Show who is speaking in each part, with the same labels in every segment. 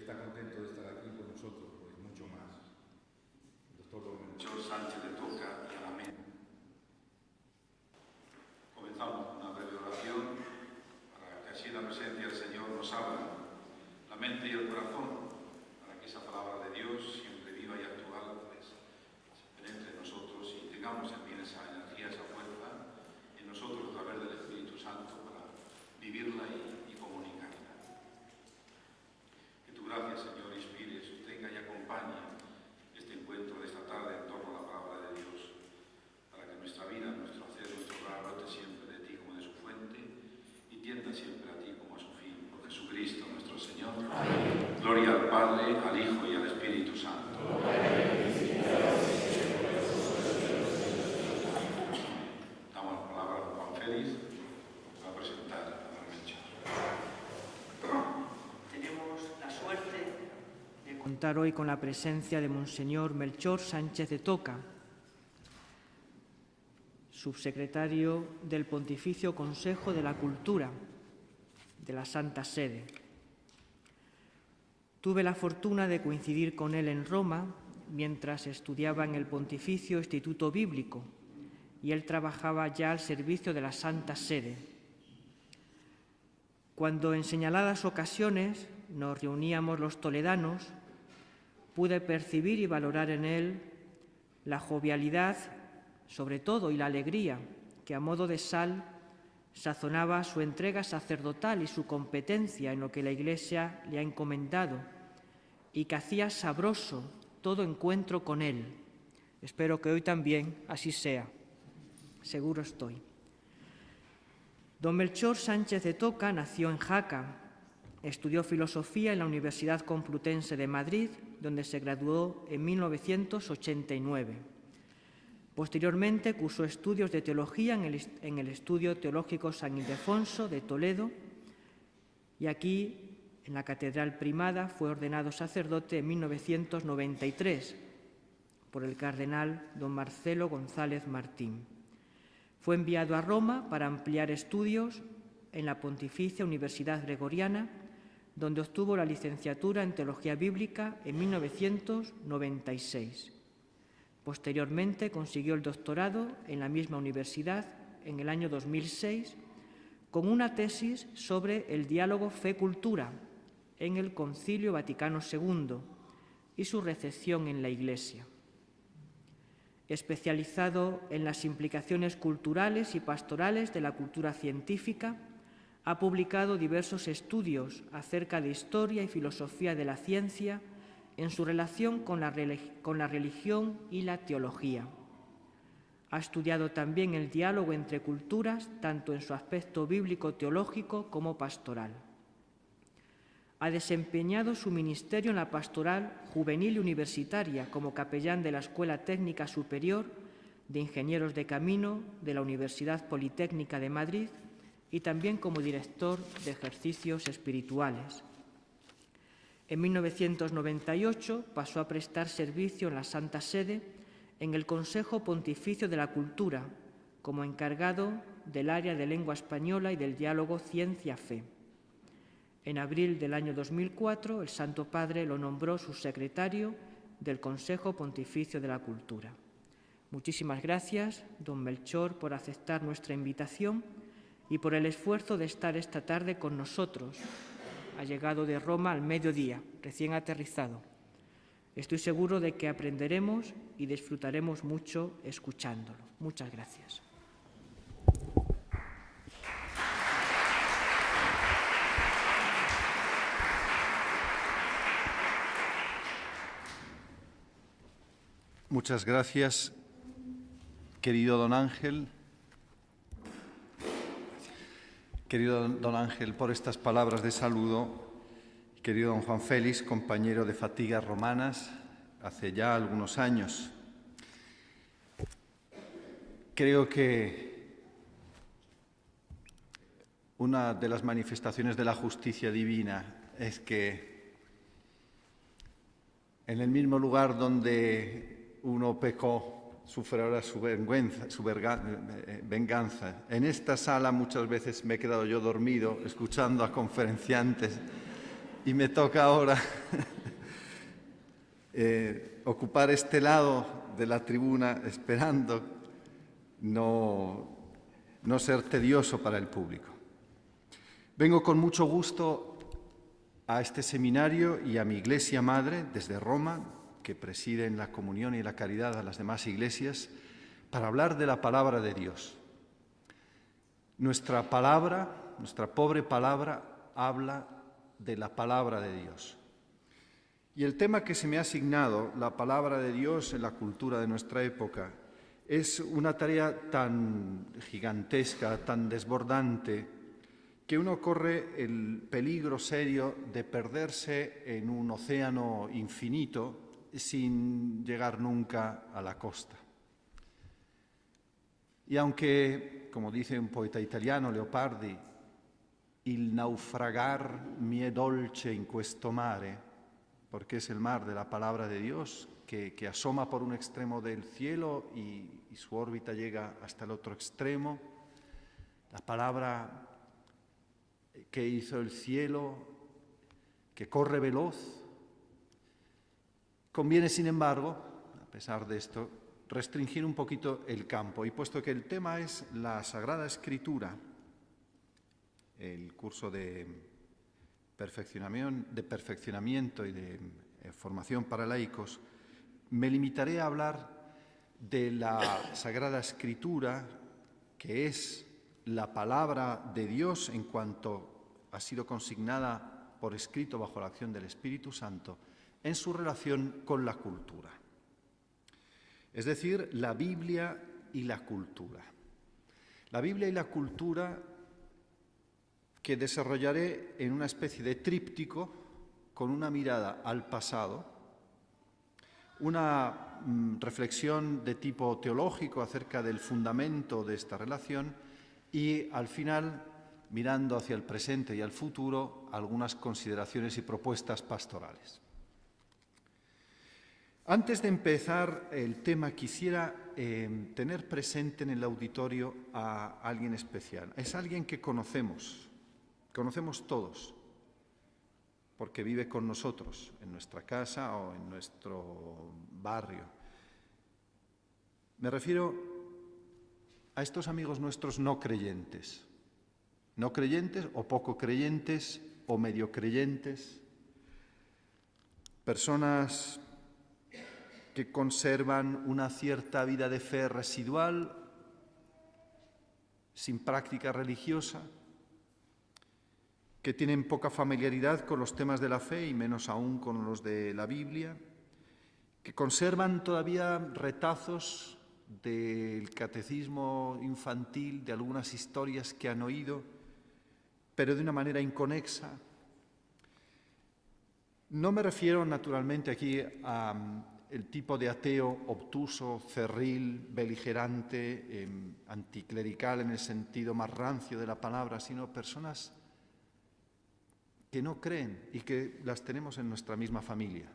Speaker 1: está contento de estar aquí con nosotros, pues mucho más. El doctor Don
Speaker 2: Melchor Sánchez de Toca y Alameda. Comenzamos con una breve oración para que así la presencia del Señor nos abra la mente y el corazón, para que esa palabra de Dios, siempre viva y actual, pues penetre en nosotros y tengamos también esa energía, esa fuerza en nosotros a través del Espíritu Santo para vivirla y comunicarla. Que tu gracia, Señor, inspire, sostenga y acompañe este encuentro de esta tarde en torno a la palabra de Dios, para que nuestra vida, nuestro hacer, nuestro obrar brote siempre de ti como de su fuente y tienda siempre a ti como a su fin. Por Jesucristo nuestro Señor. Amén. Gloria al Padre, al Hijo y al Espíritu Santo. Damos la palabra a Juan Félix para presentar a Melchor.
Speaker 3: Tenemos la suerte de contar hoy con la presencia de Monseñor Melchor Sánchez de Toca, subsecretario del Pontificio Consejo de la Cultura de la Santa Sede. Tuve la fortuna de coincidir con él en Roma mientras estudiaba en el Pontificio Instituto Bíblico y él trabajaba ya al servicio de la Santa Sede. Cuando en señaladas ocasiones nos reuníamos los toledanos, pude percibir y valorar en él la jovialidad, sobre todo, y la alegría que a modo de sal sazonaba su entrega sacerdotal y su competencia en lo que la Iglesia le ha encomendado y que hacía sabroso todo encuentro con él. Espero que hoy también así sea. Seguro estoy. Don Melchor Sánchez de Toca nació en Jaca, estudió filosofía en la Universidad Complutense de Madrid, donde se graduó en 1989. Posteriormente cursó estudios de teología en el Estudio Teológico San Ildefonso de Toledo y aquí, en la Catedral Primada, fue ordenado sacerdote en 1993 por el cardenal don Marcelo González Martín. Fue enviado a Roma para ampliar estudios en la Pontificia Universidad Gregoriana, donde obtuvo la licenciatura en Teología Bíblica en 1996. Posteriormente consiguió el doctorado en la misma universidad en el año 2006 con una tesis sobre el diálogo fe-cultura en el Concilio Vaticano II y su recepción en la Iglesia. Especializado en las implicaciones culturales y pastorales de la cultura científica, ha publicado diversos estudios acerca de historia y filosofía de la ciencia en su relación con la religión y la teología. Ha estudiado también el diálogo entre culturas, tanto en su aspecto bíblico-teológico como pastoral. Ha desempeñado su ministerio en la pastoral juvenil y universitaria como capellán de la Escuela Técnica Superior de Ingenieros de Camino de la Universidad Politécnica de Madrid y también como director de ejercicios espirituales. En 1998 pasó a prestar servicio en la Santa Sede en el Consejo Pontificio de la Cultura como encargado del área de lengua española y del diálogo ciencia-fe. En abril del año 2004, el Santo Padre lo nombró subsecretario del Consejo Pontificio de la Cultura. Muchísimas gracias, don Melchor, por aceptar nuestra invitación y por el esfuerzo de estar esta tarde con nosotros. Ha llegado de Roma al mediodía, recién aterrizado. Estoy seguro de que aprenderemos y disfrutaremos mucho escuchándolo. Muchas gracias.
Speaker 4: Muchas gracias, querido don Ángel. Querido don Ángel, por estas palabras de saludo. Querido don Juan Félix, compañero de fatigas romanas hace ya algunos años. Creo que una de las manifestaciones de la justicia divina es que en el mismo lugar donde uno pecó, sufre ahora su venganza. En esta sala muchas veces me he quedado yo dormido escuchando a conferenciantes y me toca ahora ocupar este lado de la tribuna, esperando no ser tedioso para el público. Vengo con mucho gusto a este seminario y a mi iglesia madre desde Roma, que preside en la comunión y la caridad a las demás iglesias, para hablar de la palabra de Dios. Nuestra palabra, nuestra pobre palabra, habla de la palabra de Dios. Y el tema que se me ha asignado, la palabra de Dios en la cultura de nuestra época, es una tarea tan gigantesca, tan desbordante, que uno corre el peligro serio de perderse en un océano infinito sin llegar nunca a la costa. Y aunque, como dice un poeta italiano, Leopardi, il naufragar mi è dolce in questo mare, porque es el mar de la palabra de Dios que asoma por un extremo del cielo y su órbita llega hasta el otro extremo, la palabra que hizo el cielo, que corre veloz. Conviene, sin embargo, a pesar de esto, restringir un poquito el campo. Y puesto que el tema es la Sagrada Escritura, el curso de perfeccionamiento y de formación para laicos, me limitaré a hablar de la Sagrada Escritura, que es la palabra de Dios en cuanto ha sido consignada por escrito bajo la acción del Espíritu Santo, en su relación con la cultura. Es decir, la Biblia y la cultura. La Biblia y la cultura que desarrollaré en una especie de tríptico con una mirada al pasado, una reflexión de tipo teológico acerca del fundamento de esta relación y, al final, mirando hacia el presente y al futuro, algunas consideraciones y propuestas pastorales. Antes de empezar el tema, quisiera tener presente en el auditorio a alguien especial. Es alguien que conocemos todos, porque vive con nosotros, en nuestra casa o en nuestro barrio. Me refiero a estos amigos nuestros no creyentes o poco creyentes o medio creyentes, personas que conservan una cierta vida de fe residual, sin práctica religiosa, que tienen poca familiaridad con los temas de la fe y menos aún con los de la Biblia, que conservan todavía retazos del catecismo infantil, de algunas historias que han oído, pero de una manera inconexa. No me refiero naturalmente aquí a el tipo de ateo obtuso, cerril, beligerante, anticlerical en el sentido más rancio de la palabra, sino personas que no creen y que las tenemos en nuestra misma familia.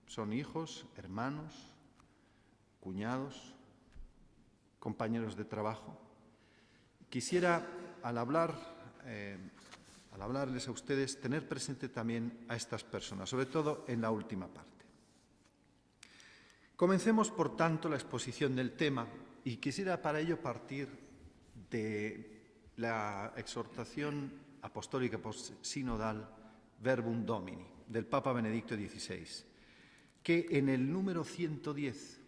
Speaker 4: Son hijos, hermanos, cuñados, compañeros de trabajo. Quisiera, al hablarles a ustedes, tener presente también a estas personas, sobre todo en la última parte. Comencemos, por tanto, la exposición del tema y quisiera para ello partir de la exhortación apostólica sinodal Verbum Domini del Papa Benedicto XVI, que en el número 110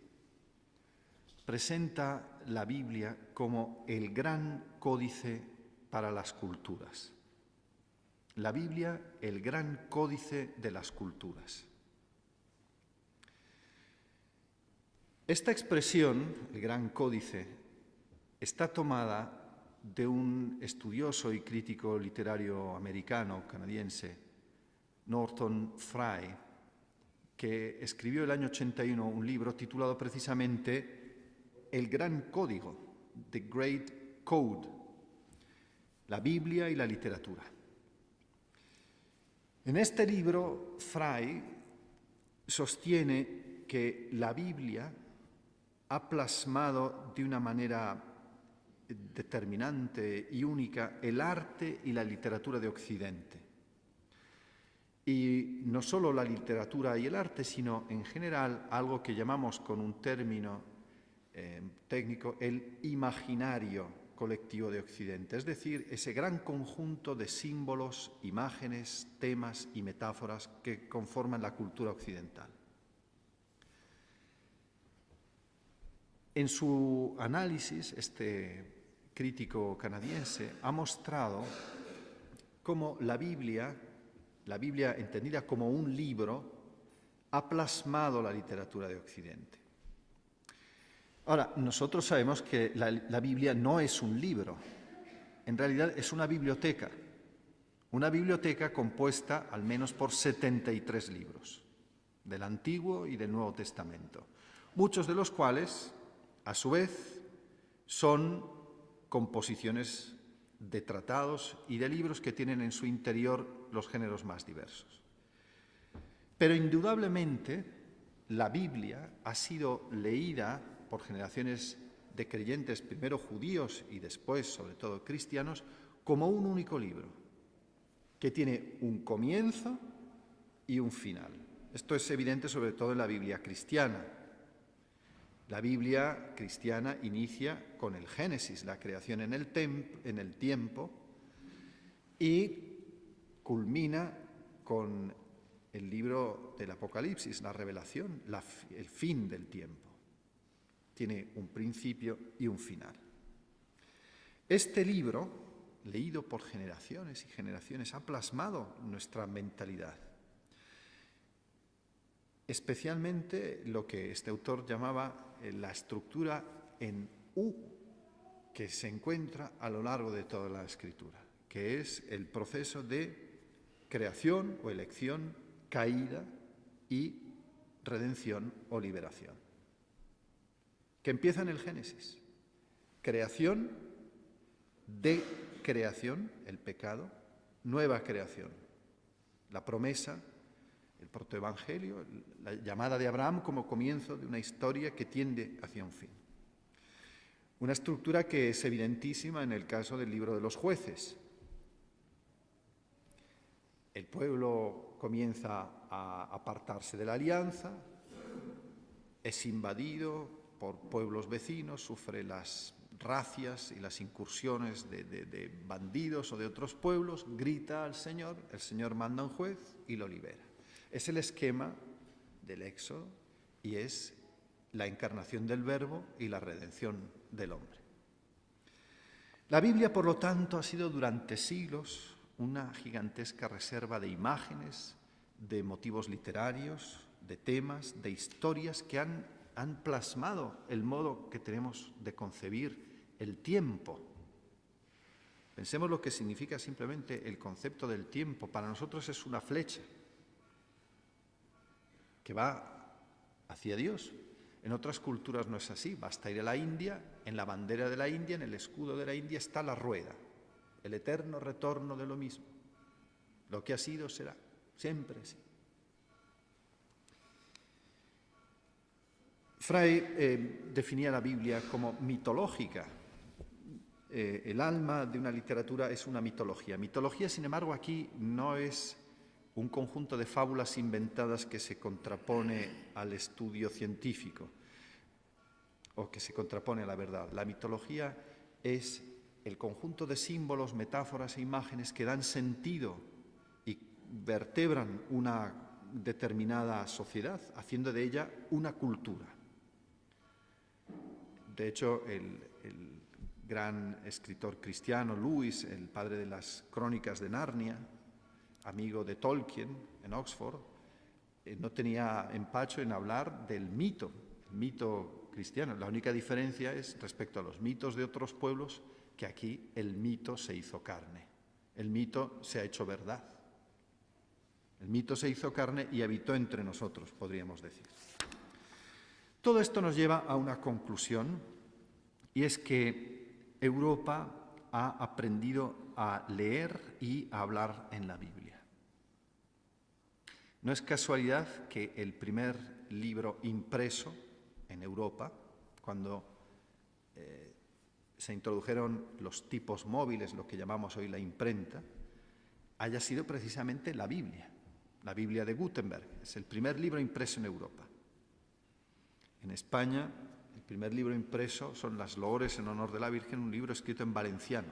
Speaker 4: presenta la Biblia como el gran códice para las culturas. La Biblia, el gran códice de las culturas. Esta expresión, el gran códice, está tomada de un estudioso y crítico literario canadiense, Norton Fry, que escribió el año 81 un libro titulado precisamente El Gran Código, The Great Code, la Biblia y la literatura. En este libro, Fry sostiene que la Biblia ha plasmado de una manera determinante y única el arte y la literatura de Occidente. Y no solo la literatura y el arte, sino en general algo que llamamos con un término técnico el imaginario colectivo de Occidente, es decir, ese gran conjunto de símbolos, imágenes, temas y metáforas que conforman la cultura occidental. En su análisis, este crítico canadiense ha mostrado cómo la Biblia entendida como un libro, ha plasmado la literatura de Occidente. Ahora, nosotros sabemos que la Biblia no es un libro, en realidad es una biblioteca compuesta al menos por 73 libros, del Antiguo y del Nuevo Testamento, muchos de los cuales, a su vez, son composiciones de tratados y de libros que tienen en su interior los géneros más diversos. Pero indudablemente la Biblia ha sido leída por generaciones de creyentes, primero judíos y después, sobre todo, cristianos, como un único libro, que tiene un comienzo y un final. Esto es evidente sobre todo en la Biblia cristiana. La Biblia cristiana inicia con el Génesis, la creación en el tiempo, y culmina con el libro del Apocalipsis, la revelación, el fin del tiempo. Tiene un principio y un final. Este libro, leído por generaciones y generaciones, ha plasmado nuestra mentalidad. Especialmente lo que este autor llamaba la estructura en U que se encuentra a lo largo de toda la Escritura, que es el proceso de creación o elección, caída y redención o liberación, que empieza en el Génesis. Creación, decreación, el pecado, nueva creación, la promesa, el protoevangelio, la llamada de Abraham como comienzo de una historia que tiende hacia un fin. Una estructura que es evidentísima en el caso del libro de los Jueces. El pueblo comienza a apartarse de la alianza, es invadido por pueblos vecinos, sufre las racias y las incursiones de bandidos o de otros pueblos, grita al Señor, el Señor manda un juez y lo libera. Es el esquema del Éxodo y es la encarnación del Verbo y la redención del hombre. La Biblia, por lo tanto, ha sido durante siglos una gigantesca reserva de imágenes, de motivos literarios, de temas, de historias que han plasmado el modo que tenemos de concebir el tiempo. Pensemos lo que significa simplemente el concepto del tiempo. Para nosotros es una flecha que va hacia Dios. En otras culturas no es así. Basta ir a la India, en la bandera de la India, en el escudo de la India está la rueda, el eterno retorno de lo mismo. Lo que ha sido será, siempre sí. Frey definía la Biblia como mitológica. El alma de una literatura es una mitología. Mitología, sin embargo, aquí no es un conjunto de fábulas inventadas que se contrapone al estudio científico o que se contrapone a la verdad. La mitología es el conjunto de símbolos, metáforas e imágenes que dan sentido y vertebran una determinada sociedad, haciendo de ella una cultura. De hecho, el gran escritor cristiano Lewis, el padre de las Crónicas de Narnia, amigo de Tolkien en Oxford, no tenía empacho en hablar del mito, el mito cristiano. La única diferencia es respecto a los mitos de otros pueblos, que aquí el mito se hizo carne, el mito se ha hecho verdad. El mito se hizo carne y habitó entre nosotros, podríamos decir. Todo esto nos lleva a una conclusión, y es que Europa ha aprendido a leer y a hablar en la Biblia. No es casualidad que el primer libro impreso en Europa, cuando se introdujeron los tipos móviles, lo que llamamos hoy la imprenta, haya sido precisamente la Biblia. la Biblia de Gutenberg, es el primer libro impreso en Europa. En España, el primer libro impreso son las Loores en honor de la Virgen, un libro escrito en valenciano,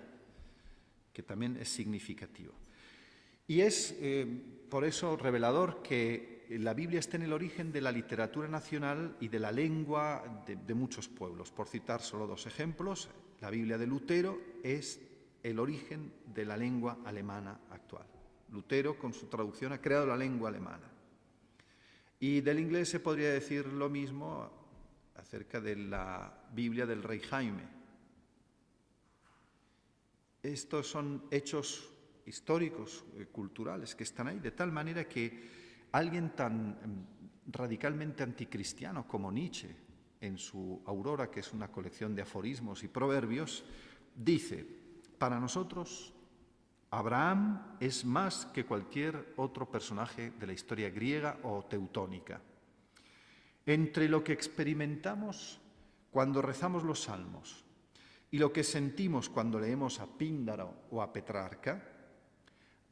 Speaker 4: que también es significativo. Y es por eso revelador que la Biblia está en el origen de la literatura nacional y de la lengua de muchos pueblos. Por citar solo dos ejemplos, la Biblia de Lutero es el origen de la lengua alemana actual. Lutero, con su traducción, ha creado la lengua alemana. Y del inglés se podría decir lo mismo acerca de la Biblia del rey Jaime. Estos son hechos históricos, culturales, que están ahí, de tal manera que alguien tan radicalmente anticristiano como Nietzsche, en su Aurora, que es una colección de aforismos y proverbios, dice: para nosotros, Abraham es más que cualquier otro personaje de la historia griega o teutónica. Entre lo que experimentamos cuando rezamos los salmos y lo que sentimos cuando leemos a Píndaro o a Petrarca,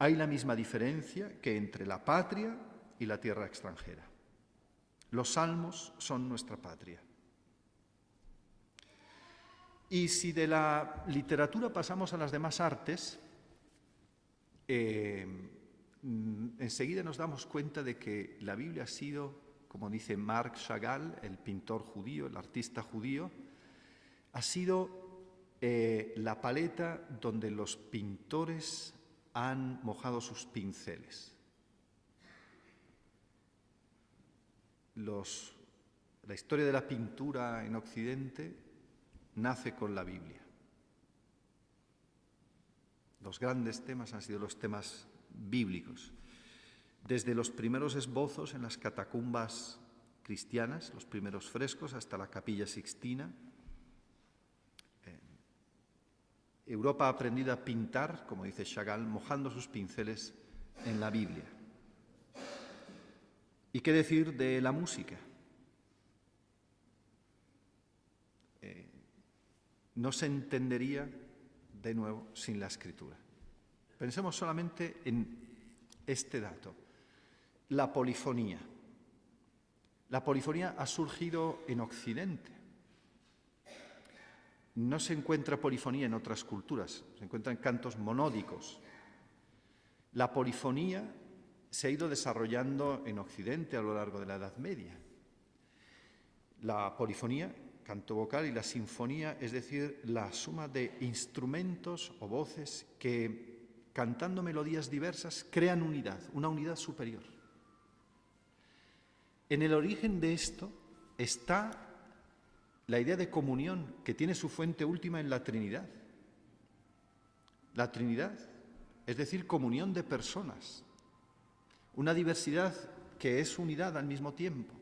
Speaker 4: hay la misma diferencia que entre la patria y la tierra extranjera. Los salmos son nuestra patria. Y si de la literatura pasamos a las demás artes, enseguida nos damos cuenta de que la Biblia ha sido, como dice Marc Chagall, el pintor judío, el artista judío, ha sido la paleta donde los pintores han mojado sus pinceles. La historia de la pintura en Occidente nace con la Biblia. Los grandes temas han sido los temas bíblicos. Desde los primeros esbozos en las catacumbas cristianas, los primeros frescos, hasta la Capilla Sixtina, Europa ha aprendido a pintar, como dice Chagall, mojando sus pinceles en la Biblia. ¿Y qué decir de la música? No se entendería, de nuevo, sin la Escritura. Pensemos solamente en este dato: la polifonía. La polifonía ha surgido en Occidente. No se encuentra polifonía en otras culturas, se encuentran cantos monódicos. La polifonía se ha ido desarrollando en Occidente a lo largo de la Edad Media. La polifonía, canto vocal, y la sinfonía, es decir, la suma de instrumentos o voces que, cantando melodías diversas, crean unidad, una unidad superior. En el origen de esto está la idea de comunión, que tiene su fuente última en la Trinidad. La Trinidad, es decir, comunión de personas, una diversidad que es unidad al mismo tiempo.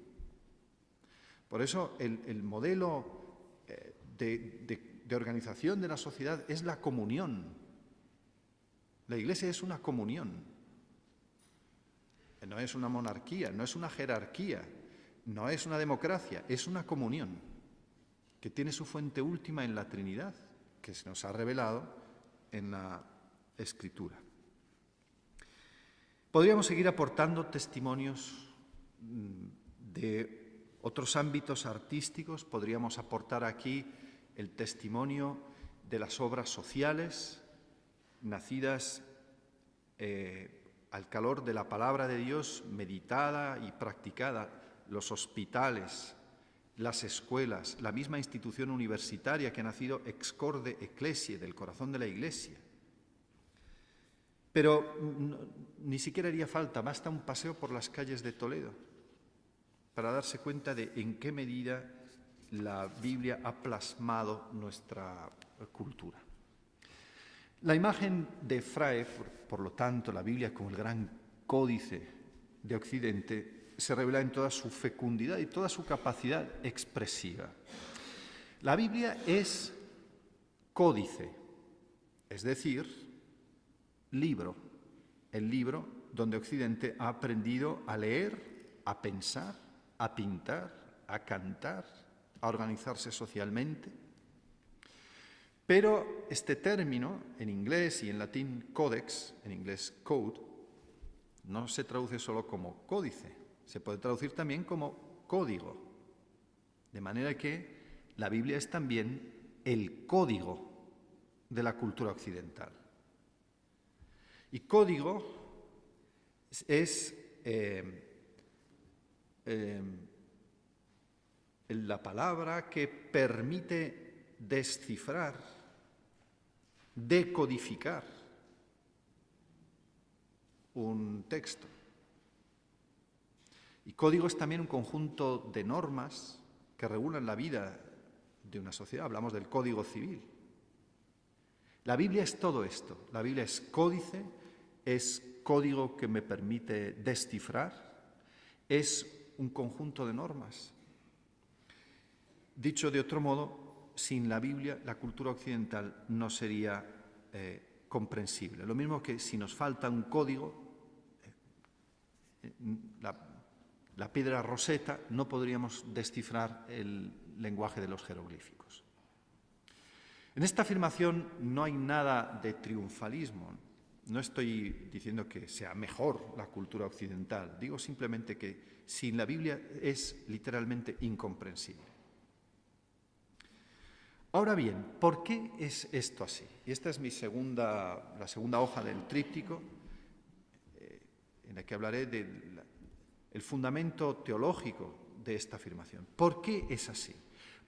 Speaker 4: Por eso el modelo de organización de la sociedad es la comunión. La Iglesia es una comunión. No es una monarquía, no es una jerarquía, no es una democracia, es una comunión que tiene su fuente última en la Trinidad, que se nos ha revelado en la Escritura. Podríamos seguir aportando testimonios de otros ámbitos artísticos. Podríamos aportar aquí el testimonio de las obras sociales, nacidas al calor de la palabra de Dios, meditada y practicada, los hospitales, las escuelas, la misma institución universitaria que ha nacido ex corde ecclesiae, del corazón de la Iglesia. Pero ni siquiera haría falta, basta un paseo por las calles de Toledo para darse cuenta de en qué medida la Biblia ha plasmado nuestra cultura. La imagen de Frae, por lo tanto, la Biblia como el gran códice de Occidente, se revela en toda su fecundidad y toda su capacidad expresiva. La Biblia es códice, es decir, libro, el libro donde Occidente ha aprendido a leer, a pensar, a pintar, a cantar, a organizarse socialmente. Pero este término, en inglés y en latín codex, en inglés code, no se traduce solo como códice, se puede traducir también como código. De manera que la Biblia es también el código de la cultura occidental. Y código es la palabra que permite descifrar, decodificar un texto. Y código es también un conjunto de normas que regulan la vida de una sociedad. Hablamos del Código Civil. La Biblia es todo esto. La Biblia es códice, es código que me permite descifrar, es un conjunto de normas. Dicho de otro modo, sin la Biblia la cultura occidental no sería comprensible. Lo mismo que si nos falta un código, la piedra Rosetta, no podríamos descifrar el lenguaje de los jeroglíficos. En esta afirmación no hay nada de triunfalismo. No estoy diciendo que sea mejor la cultura occidental, digo simplemente que sin la Biblia es literalmente incomprensible. Ahora bien, ¿por qué es esto así? Y esta es la segunda hoja del tríptico, en la que hablaré del fundamento teológico de esta afirmación. ¿Por qué es así?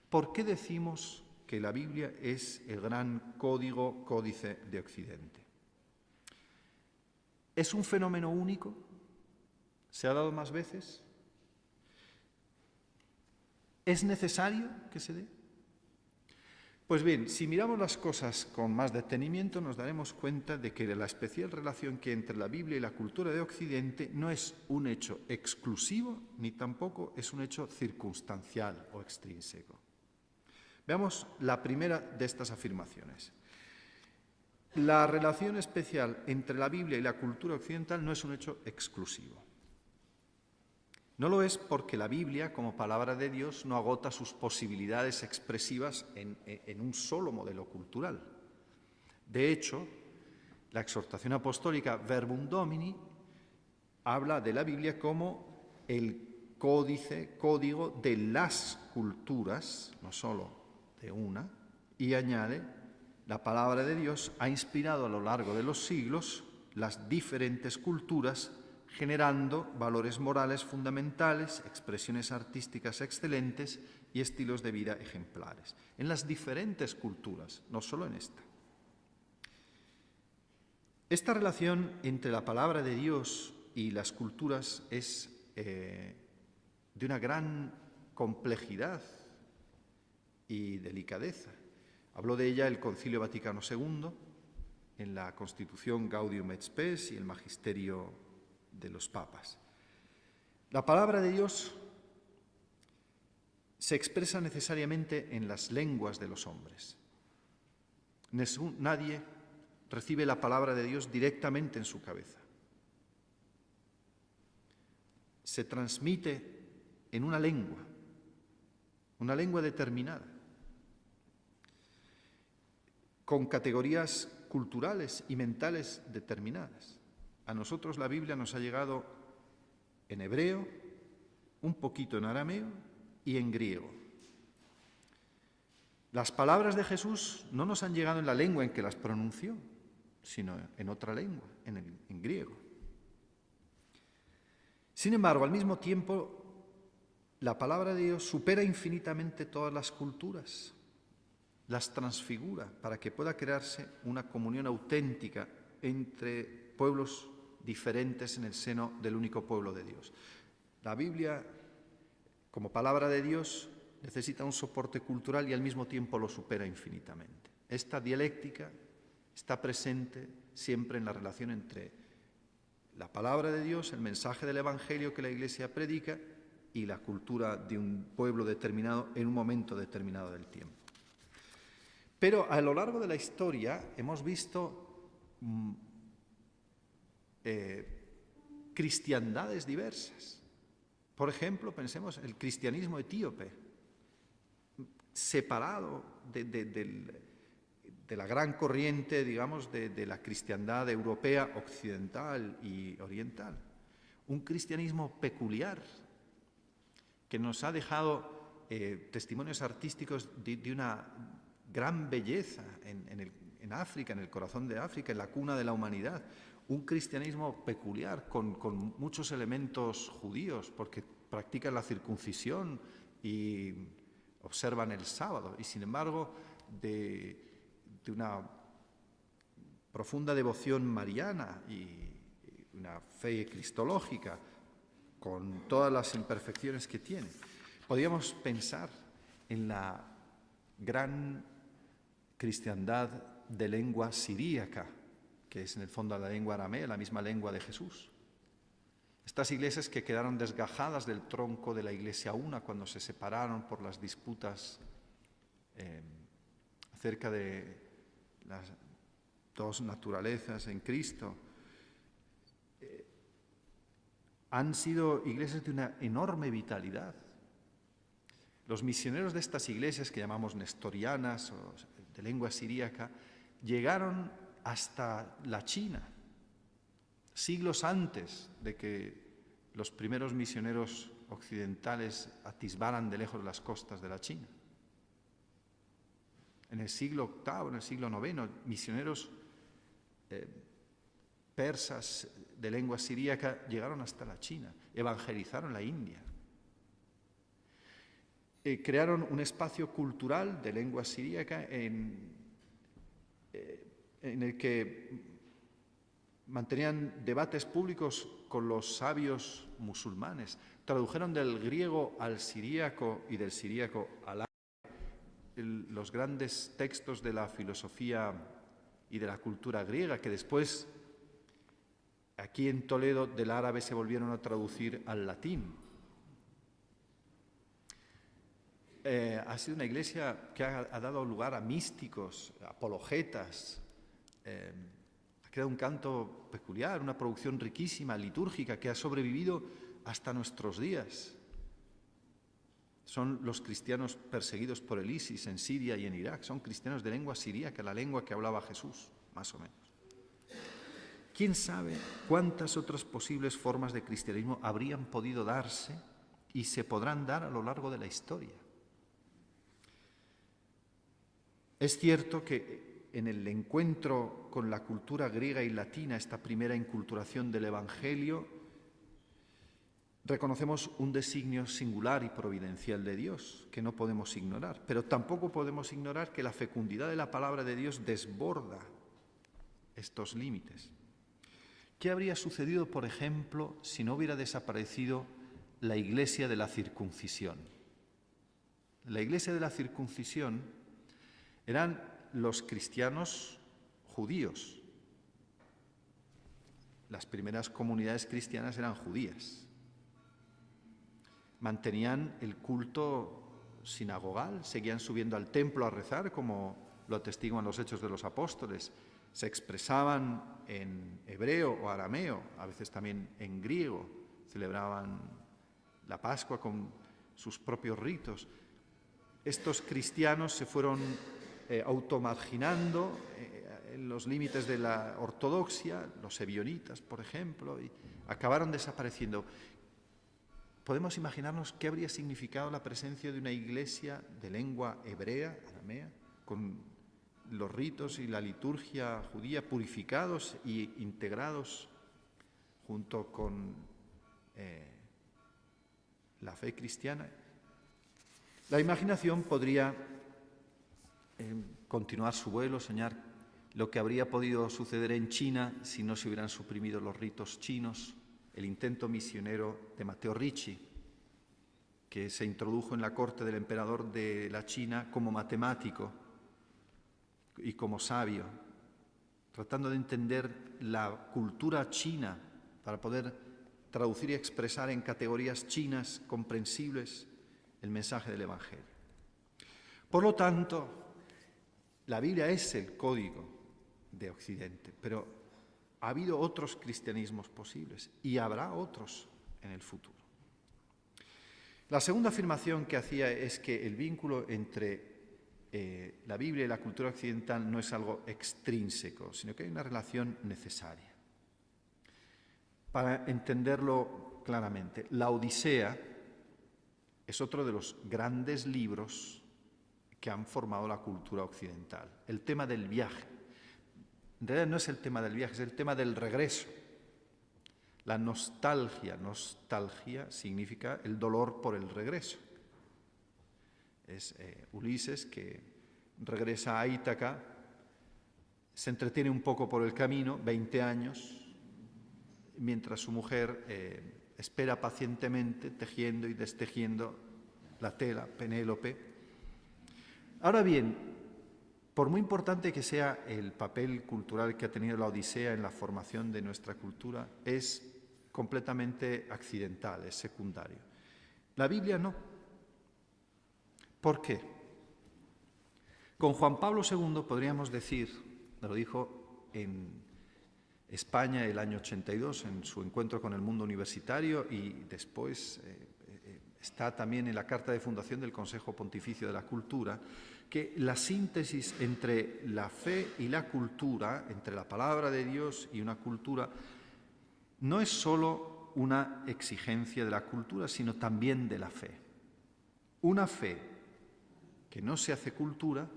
Speaker 4: ¿Por qué decimos que la Biblia es el gran códice de Occidente? ¿Es un fenómeno único? ¿Se ha dado más veces? ¿Es necesario que se dé? Pues bien, si miramos las cosas con más detenimiento, nos daremos cuenta de que la especial relación que hay entre la Biblia y la cultura de Occidente no es un hecho exclusivo, ni tampoco es un hecho circunstancial o extrínseco. Veamos la primera de estas afirmaciones. La relación especial entre la Biblia y la cultura occidental no es un hecho exclusivo. No lo es porque la Biblia, como palabra de Dios, no agota sus posibilidades expresivas en un solo modelo cultural. De hecho, la exhortación apostólica Verbum Domini habla de la Biblia como el código de las culturas, no solo de una, y añade: la palabra de Dios ha inspirado a lo largo de los siglos las diferentes culturas, generando valores morales fundamentales, expresiones artísticas excelentes y estilos de vida ejemplares. En las diferentes culturas, no solo en esta. Esta relación entre la palabra de Dios y las culturas es de una gran complejidad y delicadeza. Habló de ella el Concilio Vaticano II en la Constitución Gaudium et Spes y el Magisterio de los Papas. La palabra de Dios se expresa necesariamente en las lenguas de los hombres. Nadie recibe la palabra de Dios directamente en su cabeza. Se transmite en una lengua determinada, con categorías culturales y mentales determinadas. A nosotros la Biblia nos ha llegado en hebreo, un poquito en arameo y en griego. Las palabras de Jesús no nos han llegado en la lengua en que las pronunció, sino en otra lengua, en griego. Sin embargo, al mismo tiempo, la palabra de Dios supera infinitamente todas las culturas, las transfigura para que pueda crearse una comunión auténtica entre pueblos diferentes en el seno del único pueblo de Dios. La Biblia, como palabra de Dios, necesita un soporte cultural y al mismo tiempo lo supera infinitamente. Esta dialéctica está presente siempre en la relación entre la palabra de Dios, el mensaje del Evangelio que la Iglesia predica, y la cultura de un pueblo determinado en un momento determinado del tiempo. Pero a lo largo de la historia hemos visto cristiandades diversas. Por ejemplo, pensemos el cristianismo etíope, separado de la gran corriente, digamos, de la cristiandad europea, occidental y oriental. Un cristianismo peculiar que nos ha dejado testimonios artísticos de una gran belleza en África, en el corazón de África, en la cuna de la humanidad. Un cristianismo peculiar con muchos elementos judíos, porque practican la circuncisión y observan el sábado, y sin embargo de una profunda devoción mariana y una fe cristológica, con todas las imperfecciones que tiene. Podríamos pensar en la gran cristiandad de lengua siríaca, que es en el fondo la lengua aramea, la misma lengua de Jesús. Estas iglesias que quedaron desgajadas del tronco de la iglesia una cuando se separaron por las disputas acerca de las dos naturalezas en Cristo, han sido iglesias de una enorme vitalidad. Los misioneros de estas iglesias, que llamamos nestorianas o de lengua siríaca, llegaron hasta la China, siglos antes de que los primeros misioneros occidentales atisbaran de lejos las costas de la China. En el siglo VIII, en el siglo IX, misioneros persas de lengua siríaca llegaron hasta la China, evangelizaron la India. Crearon un espacio cultural de lengua siríaca en el que mantenían debates públicos con los sabios musulmanes. Tradujeron del griego al siríaco y del siríaco al árabe los grandes textos de la filosofía y de la cultura griega, que después aquí en Toledo del árabe se volvieron a traducir al latín. Ha sido una iglesia que ha dado lugar a místicos, apologetas, ha creado un canto peculiar, una producción riquísima, litúrgica, que ha sobrevivido hasta nuestros días. Son los cristianos perseguidos por el ISIS en Siria y en Irak, son cristianos de lengua siríaca, la lengua que hablaba Jesús, más o menos. ¿Quién sabe cuántas otras posibles formas de cristianismo habrían podido darse y se podrán dar a lo largo de la historia? Es cierto que en el encuentro con la cultura griega y latina, esta primera inculturación del Evangelio, reconocemos un designio singular y providencial de Dios que no podemos ignorar, pero tampoco podemos ignorar que la fecundidad de la palabra de Dios desborda estos límites. ¿Qué habría sucedido, por ejemplo, si no hubiera desaparecido la iglesia de la circuncisión? La iglesia de la circuncisión eran los cristianos judíos. Las primeras comunidades cristianas eran judías. Mantenían el culto sinagogal, seguían subiendo al templo a rezar, como lo atestiguan los Hechos de los Apóstoles. Se expresaban en hebreo o arameo, a veces también en griego. Celebraban la Pascua con sus propios ritos. Estos cristianos se fueron automarginando en los límites de la ortodoxia, los ebionitas, por ejemplo, y acabaron desapareciendo. Podemos imaginarnos qué habría significado la presencia de una iglesia de lengua hebrea, aramea, con los ritos y la liturgia judía purificados y integrados junto con la fe cristiana. La imaginación podría continuar su vuelo, soñar lo que habría podido suceder en China si no se hubieran suprimido los ritos chinos, el intento misionero de Matteo Ricci, que se introdujo en la corte del emperador de la China como matemático y como sabio, tratando de entender la cultura china para poder traducir y expresar en categorías chinas comprensibles el mensaje del Evangelio. Por lo tanto, la Biblia es el código de Occidente, pero ha habido otros cristianismos posibles y habrá otros en el futuro. La segunda afirmación que hacía es que el vínculo entre la Biblia y la cultura occidental no es algo extrínseco, sino que hay una relación necesaria. Para entenderlo claramente, la Odisea es otro de los grandes libros que han formado la cultura occidental. El tema del viaje. En realidad no es el tema del viaje, es el tema del regreso. La nostalgia significa el dolor por el regreso. Es Ulises que regresa a Ítaca, se entretiene un poco por el camino, 20 años, mientras su mujer espera pacientemente, tejiendo y destejiendo la tela, Penélope. Ahora bien, por muy importante que sea el papel cultural que ha tenido la Odisea en la formación de nuestra cultura, es completamente accidental, es secundario. La Biblia no. ¿Por qué? Con Juan Pablo II podríamos decir, lo dijo en España el año 82 en su encuentro con el mundo universitario y después está también en la carta de fundación del Consejo Pontificio de la Cultura, que la síntesis entre la fe y la cultura, entre la palabra de Dios y una cultura, no es sólo una exigencia de la cultura, sino también de la fe. Una fe que no se hace cultura,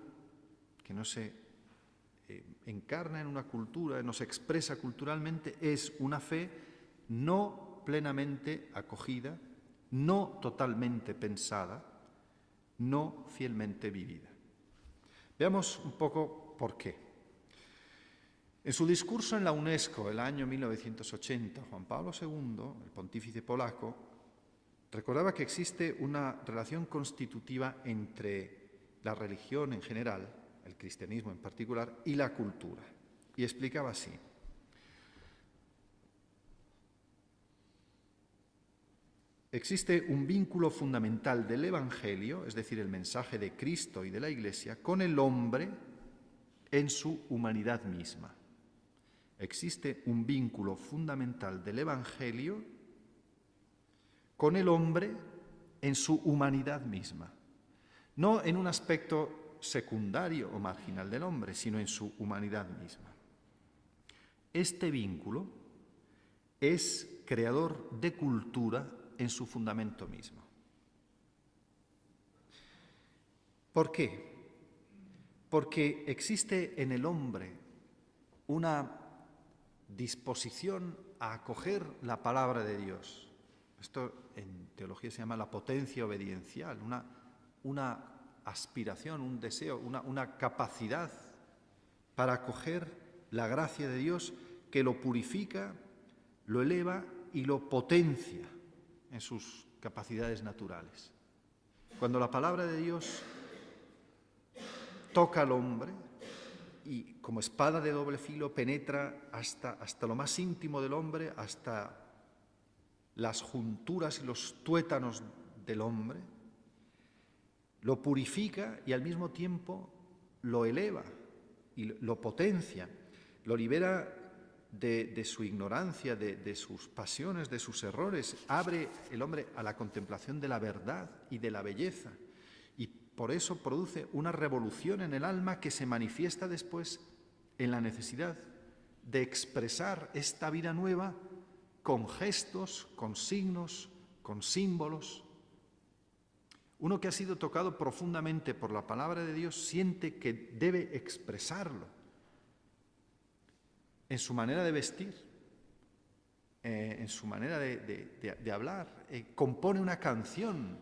Speaker 4: que no se encarna en una cultura, no se expresa culturalmente, es una fe no plenamente acogida, no totalmente pensada, no fielmente vivida. Veamos un poco por qué. En su discurso en la UNESCO, el año 1980, Juan Pablo II, el pontífice polaco, recordaba que existe una relación constitutiva entre la religión en general, el cristianismo en particular, y la cultura. Y explicaba así. Existe un vínculo fundamental del Evangelio, es decir, el mensaje de Cristo y de la Iglesia, con el hombre en su humanidad misma. Existe un vínculo fundamental del Evangelio con el hombre en su humanidad misma. No en un aspecto secundario o marginal del hombre, sino en su humanidad misma. Este vínculo es creador de cultura en su fundamento mismo. ¿Por qué? Porque existe en el hombre una disposición a acoger la palabra de Dios. Esto en teología se llama la potencia obediencial, una aspiración, un deseo, una capacidad para acoger la gracia de Dios que lo purifica, lo eleva y lo potencia en sus capacidades naturales. Cuando la palabra de Dios toca al hombre y como espada de doble filo penetra hasta lo más íntimo del hombre, hasta las junturas y los tuétanos del hombre, lo purifica y al mismo tiempo lo eleva y lo potencia, lo libera de su ignorancia, de sus pasiones, de sus errores, abre el hombre a la contemplación de la verdad y de la belleza y por eso produce una revolución en el alma que se manifiesta después en la necesidad de expresar esta vida nueva con gestos, con signos, con símbolos. Uno que ha sido tocado profundamente por la palabra de Dios siente que debe expresarlo en su manera de vestir, en su manera de hablar, compone una canción,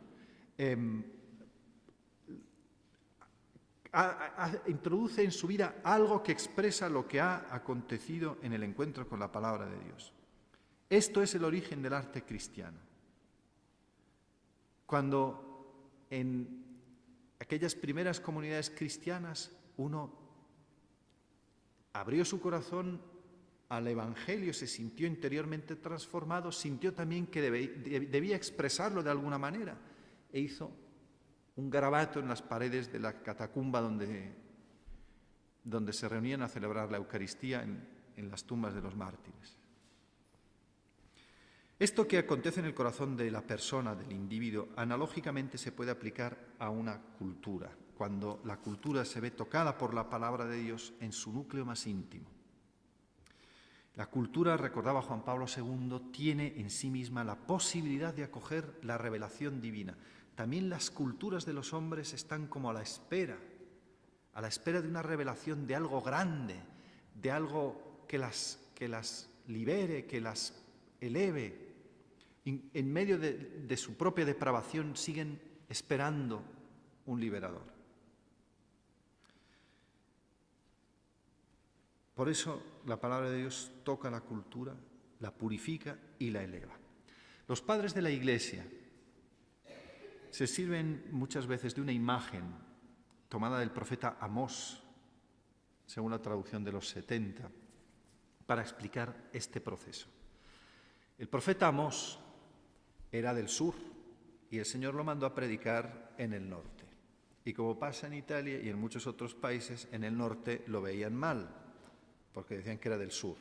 Speaker 4: introduce en su vida algo que expresa lo que ha acontecido en el encuentro con la palabra de Dios. Esto es el origen del arte cristiano. Cuando en aquellas primeras comunidades cristianas uno abrió su corazón al Evangelio, se sintió interiormente transformado, sintió también que debía expresarlo de alguna manera e hizo un garabato en las paredes de la catacumba donde se reunían a celebrar la Eucaristía en las tumbas de los mártires. Esto que acontece en el corazón de la persona, del individuo, analógicamente se puede aplicar a una cultura, cuando la cultura se ve tocada por la palabra de Dios en su núcleo más íntimo. La cultura, recordaba Juan Pablo II, tiene en sí misma la posibilidad de acoger la revelación divina. También las culturas de los hombres están como a la espera de una revelación de algo grande, de algo que las libere, que las eleve. En medio de su propia depravación siguen esperando un liberador. Por eso la palabra de Dios toca la cultura, la purifica y la eleva. Los padres de la Iglesia se sirven muchas veces de una imagen tomada del profeta Amós, según la traducción de los 70, para explicar este proceso. El profeta Amós era del sur y el Señor lo mandó a predicar en el norte. Y como pasa en Italia y en muchos otros países, en el norte lo veían mal, porque decían que era del sur.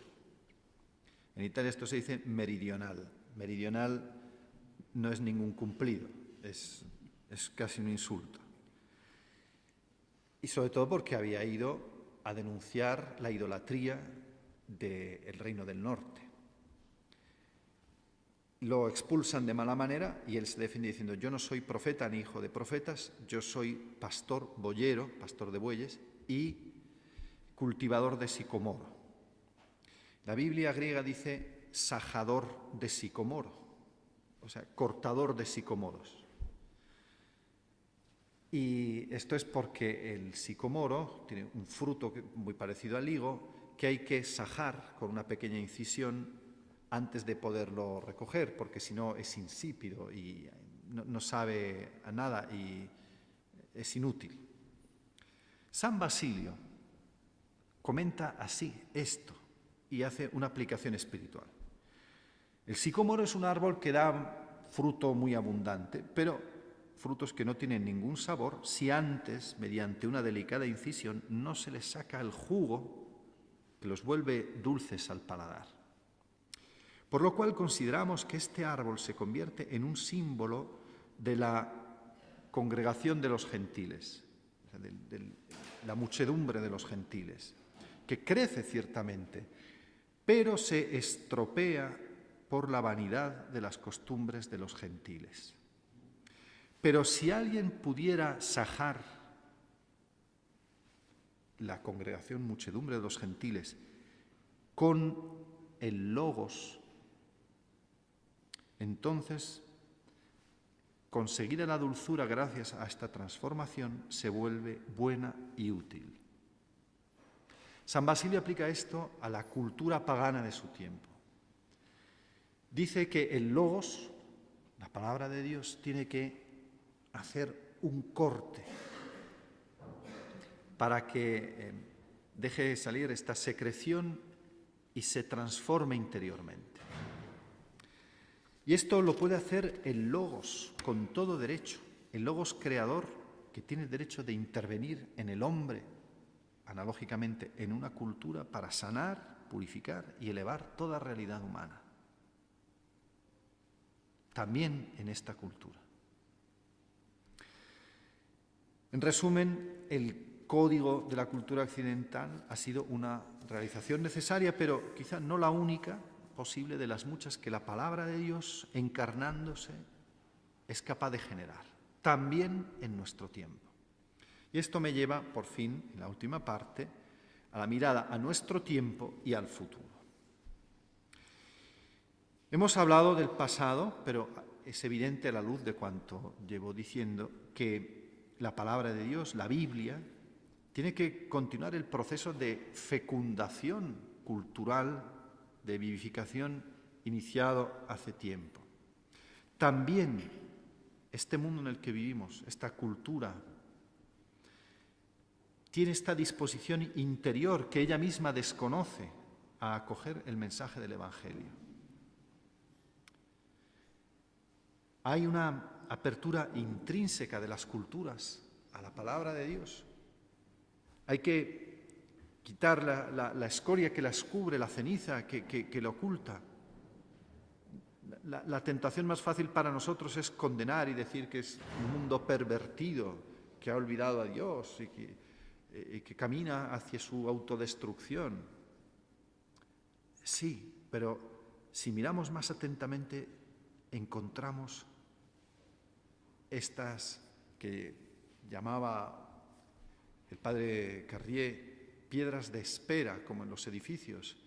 Speaker 4: En Italia esto se dice meridional. Meridional no es ningún cumplido, es casi un insulto. Y sobre todo porque había ido a denunciar la idolatría del reino del norte. Lo expulsan de mala manera y él se defiende diciendo: yo no soy profeta ni hijo de profetas, yo soy pastor boyero, pastor de bueyes, y cultivador de sicomoro. La Biblia griega dice sajador de sicomoro, o sea, cortador de sicomoros. Y esto es porque el sicomoro tiene un fruto muy parecido al higo que hay que sajar con una pequeña incisión antes de poderlo recoger, porque si no es insípido y no sabe a nada y es inútil. San Basilio comenta así esto y hace una aplicación espiritual. El sicómoro es un árbol que da fruto muy abundante, pero frutos que no tienen ningún sabor si antes, mediante una delicada incisión, no se les saca el jugo que los vuelve dulces al paladar. Por lo cual consideramos que este árbol se convierte en un símbolo de la congregación de los gentiles, de la muchedumbre de los gentiles, que crece ciertamente, pero se estropea por la vanidad de las costumbres de los gentiles. Pero si alguien pudiera sajar la congregación, muchedumbre de los gentiles, con el logos, entonces, conseguida la dulzura gracias a esta transformación, se vuelve buena y útil. San Basilio aplica esto a la cultura pagana de su tiempo. Dice que el logos, la palabra de Dios, tiene que hacer un corte para que deje salir esta secreción y se transforme interiormente. Y esto lo puede hacer el logos con todo derecho, el logos creador, que tiene derecho de intervenir en el hombre, analógicamente en una cultura, para sanar, purificar y elevar toda realidad humana. También en esta cultura. En resumen, el código de la cultura occidental ha sido una realización necesaria, pero quizá no la única posible de las muchas que la palabra de Dios, encarnándose, es capaz de generar, también en nuestro tiempo. Y esto me lleva, por fin, en la última parte, a la mirada a nuestro tiempo y al futuro. Hemos hablado del pasado, pero es evidente a la luz de cuanto llevo diciendo que la palabra de Dios, la Biblia, tiene que continuar el proceso de fecundación cultural, de vivificación iniciado hace tiempo. También este mundo en el que vivimos, esta cultura, tiene esta disposición interior que ella misma desconoce a acoger el mensaje del Evangelio. Hay una apertura intrínseca de las culturas a la palabra de Dios. Hay que quitar la escoria que las cubre, la ceniza que la oculta. La tentación más fácil para nosotros es condenar y decir que es un mundo pervertido, que ha olvidado a Dios y que camina hacia su autodestrucción. Sí, pero si miramos más atentamente, encontramos estas que llamaba el padre Carrier piedras de espera, como en los edificios.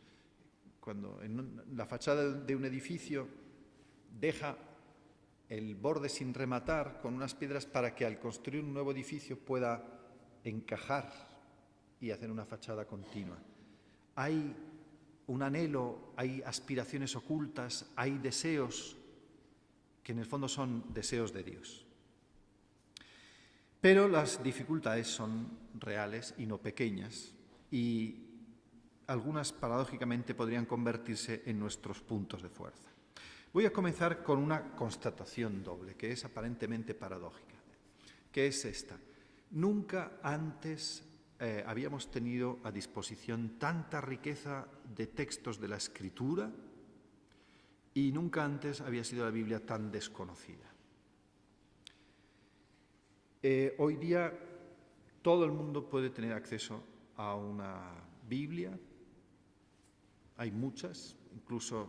Speaker 4: Cuando en la fachada de un edificio deja el borde sin rematar con unas piedras para que al construir un nuevo edificio pueda encajar y hacer una fachada continua. Hay un anhelo, hay aspiraciones ocultas, hay deseos que en el fondo son deseos de Dios. Pero las dificultades son reales y no pequeñas, y algunas paradójicamente podrían convertirse en nuestros puntos de fuerza. Voy a comenzar con una constatación doble, que es aparentemente paradójica, que es esta. Nunca antes habíamos tenido a disposición tanta riqueza de textos de la Escritura y nunca antes había sido la Biblia tan desconocida. Hoy día todo el mundo puede tener acceso a una Biblia. Hay muchas, incluso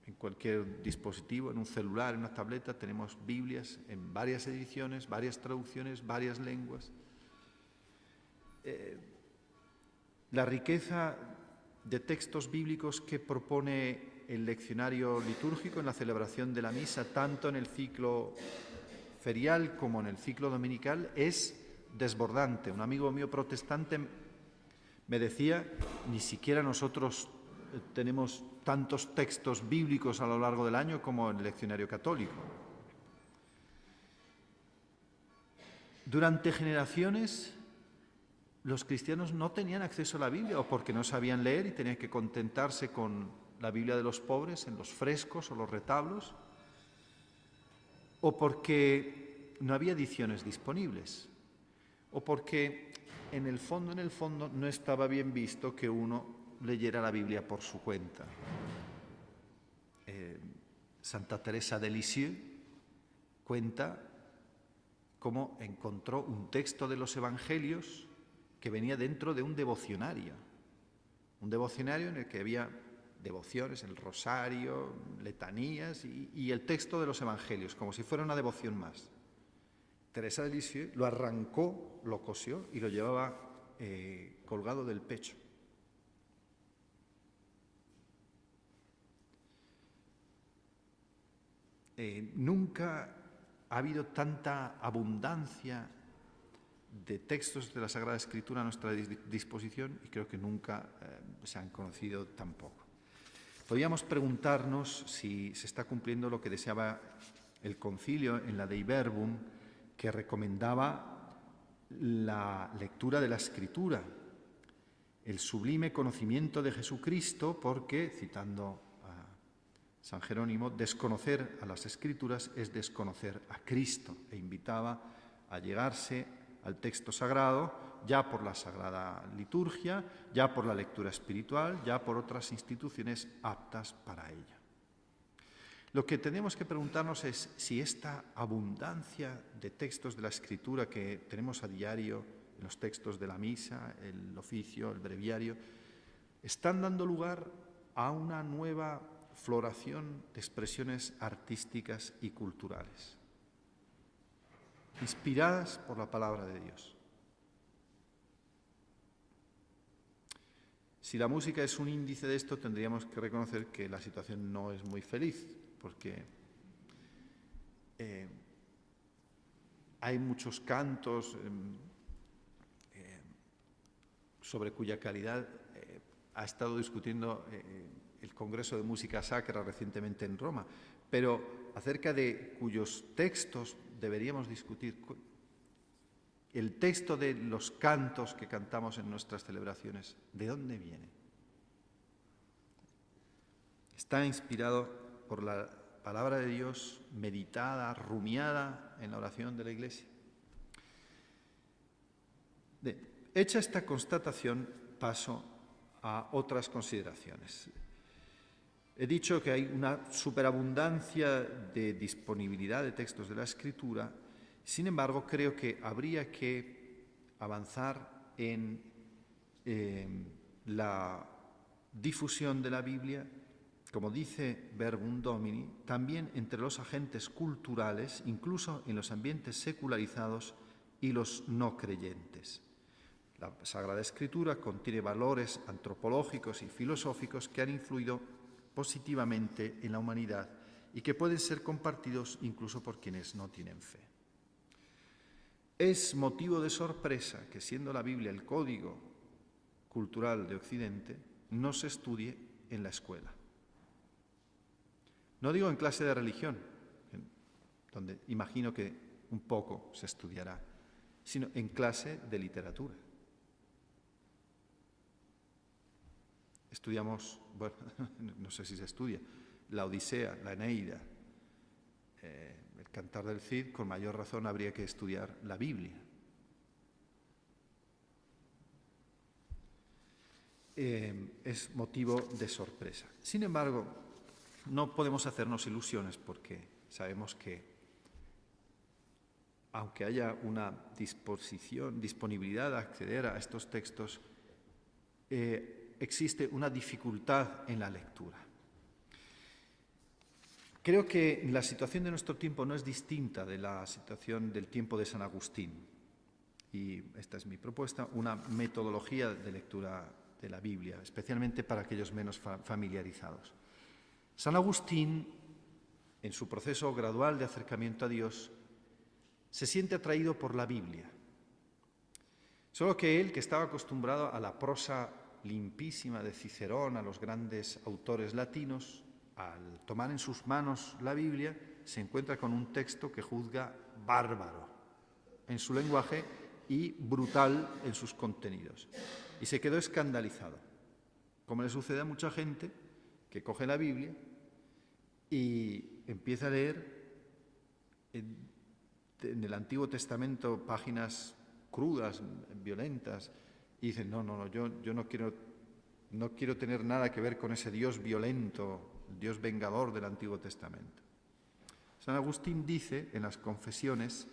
Speaker 4: en cualquier dispositivo, en un celular, en una tableta, tenemos Biblias en varias ediciones, varias traducciones, varias lenguas. La riqueza de textos bíblicos que propone el leccionario litúrgico en la celebración de la misa, tanto en el ciclo ferial como en el ciclo dominical, es desbordante. Un amigo mío protestante me decía, ni siquiera nosotros tenemos tantos textos bíblicos a lo largo del año como en el leccionario católico. Durante generaciones, los cristianos no tenían acceso a la Biblia, o porque no sabían leer y tenían que contentarse con la Biblia de los pobres en los frescos o los retablos, o porque no había ediciones disponibles, o porque en el fondo no estaba bien visto que uno leyera la Biblia por su cuenta. Santa Teresa de Lisieux cuenta cómo encontró un texto de los Evangelios que venía dentro de un devocionario en el que había devociones, el rosario, letanías y el texto de los Evangelios, como si fuera una devoción más. Teresa de Lisieux lo arrancó, lo cosió y lo llevaba colgado del pecho. Nunca ha habido tanta abundancia de textos de la Sagrada Escritura a nuestra disposición y creo que nunca se han conocido tampoco. Podríamos preguntarnos si se está cumpliendo lo que deseaba el concilio en la Dei Verbum, que recomendaba la lectura de la Escritura, el sublime conocimiento de Jesucristo, porque, citando San Jerónimo, desconocer a las Escrituras es desconocer a Cristo, e invitaba a llegarse al texto sagrado ya por la Sagrada Liturgia, ya por la lectura espiritual, ya por otras instituciones aptas para ella. Lo que tenemos que preguntarnos es si esta abundancia de textos de la Escritura que tenemos a diario, en los textos de la misa, el oficio, el breviario, están dando lugar a una nueva floración de expresiones artísticas y culturales, inspiradas por la palabra de Dios. Si la música es un índice de esto, tendríamos que reconocer que la situación no es muy feliz, porque hay muchos cantos sobre cuya calidad ha estado discutiendo el Congreso de Música Sacra recientemente en Roma, pero acerca de cuyos textos deberíamos discutir. El texto de los cantos que cantamos en nuestras celebraciones, ¿de dónde viene? Está inspirado por la palabra de Dios, meditada, rumiada en la oración de la Iglesia. Hecha esta constatación, paso a otras consideraciones. He dicho que hay una superabundancia de disponibilidad de textos de la Escritura. Sin embargo, creo que habría que avanzar en la difusión de la Biblia, como dice Verbum Domini, también entre los agentes culturales, incluso en los ambientes secularizados y los no creyentes. La Sagrada Escritura contiene valores antropológicos y filosóficos que han influido positivamente en la humanidad y que pueden ser compartidos incluso por quienes no tienen fe. Es motivo de sorpresa que, siendo la Biblia el código cultural de Occidente, no se estudie en la escuela. No digo en clase de religión, donde imagino que un poco se estudiará, sino en clase de literatura. Estudiamos, bueno, no sé si se estudia, la Odisea, la Eneida, el Cantar del Cid. Con mayor razón habría que estudiar la Biblia. Es motivo de sorpresa. Sin embargo, no podemos hacernos ilusiones porque sabemos que, aunque haya una disponibilidad a acceder a estos textos, existe una dificultad en la lectura. Creo que la situación de nuestro tiempo no es distinta de la situación del tiempo de San Agustín. Y esta es mi propuesta, una metodología de lectura de la Biblia, especialmente para aquellos menos familiarizados. San Agustín, en su proceso gradual de acercamiento a Dios, se siente atraído por la Biblia. Solo que él, que estaba acostumbrado a la prosa limpísima de Cicerón, a los grandes autores latinos, al tomar en sus manos la Biblia, se encuentra con un texto que juzga bárbaro en su lenguaje y brutal en sus contenidos. Y se quedó escandalizado, como le sucede a mucha gente que coge la Biblia y empieza a leer en el Antiguo Testamento páginas crudas, violentas, y dicen, yo no quiero tener nada que ver con ese Dios violento, el Dios vengador del Antiguo Testamento. San Agustín dice en las Confesiones: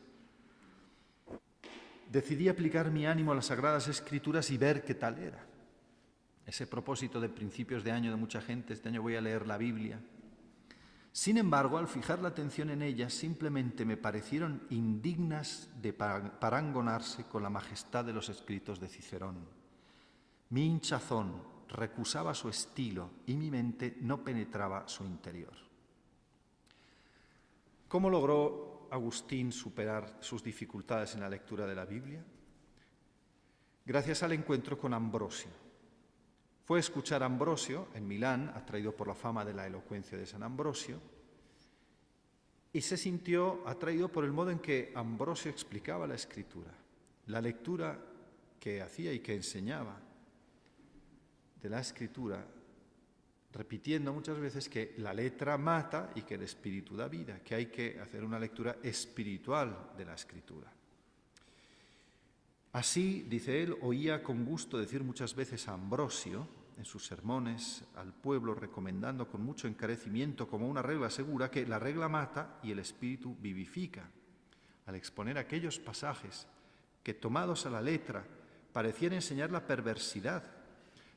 Speaker 4: decidí aplicar mi ánimo a las Sagradas Escrituras y ver qué tal era. Ese propósito de principios de año de mucha gente, este año voy a leer la Biblia. Sin embargo, al fijar la atención en ellas, simplemente me parecieron indignas de parangonarse con la majestad de los escritos de Cicerón. Mi hinchazón recusaba su estilo y mi mente no penetraba su interior. ¿Cómo logró Agustín superar sus dificultades en la lectura de la Biblia? Gracias al encuentro con Ambrosio. Fue a escuchar a Ambrosio en Milán, atraído por la fama de la elocuencia de San Ambrosio, y se sintió atraído por el modo en que Ambrosio explicaba la Escritura, la lectura que hacía y que enseñaba de la Escritura, repitiendo muchas veces que la letra mata y que el espíritu da vida, que hay que hacer una lectura espiritual de la Escritura. Así, dice él, oía con gusto decir muchas veces a Ambrosio en sus sermones al pueblo, recomendando con mucho encarecimiento como una regla segura que la regla mata y el espíritu vivifica, al exponer aquellos pasajes que, tomados a la letra, parecían enseñar la perversidad,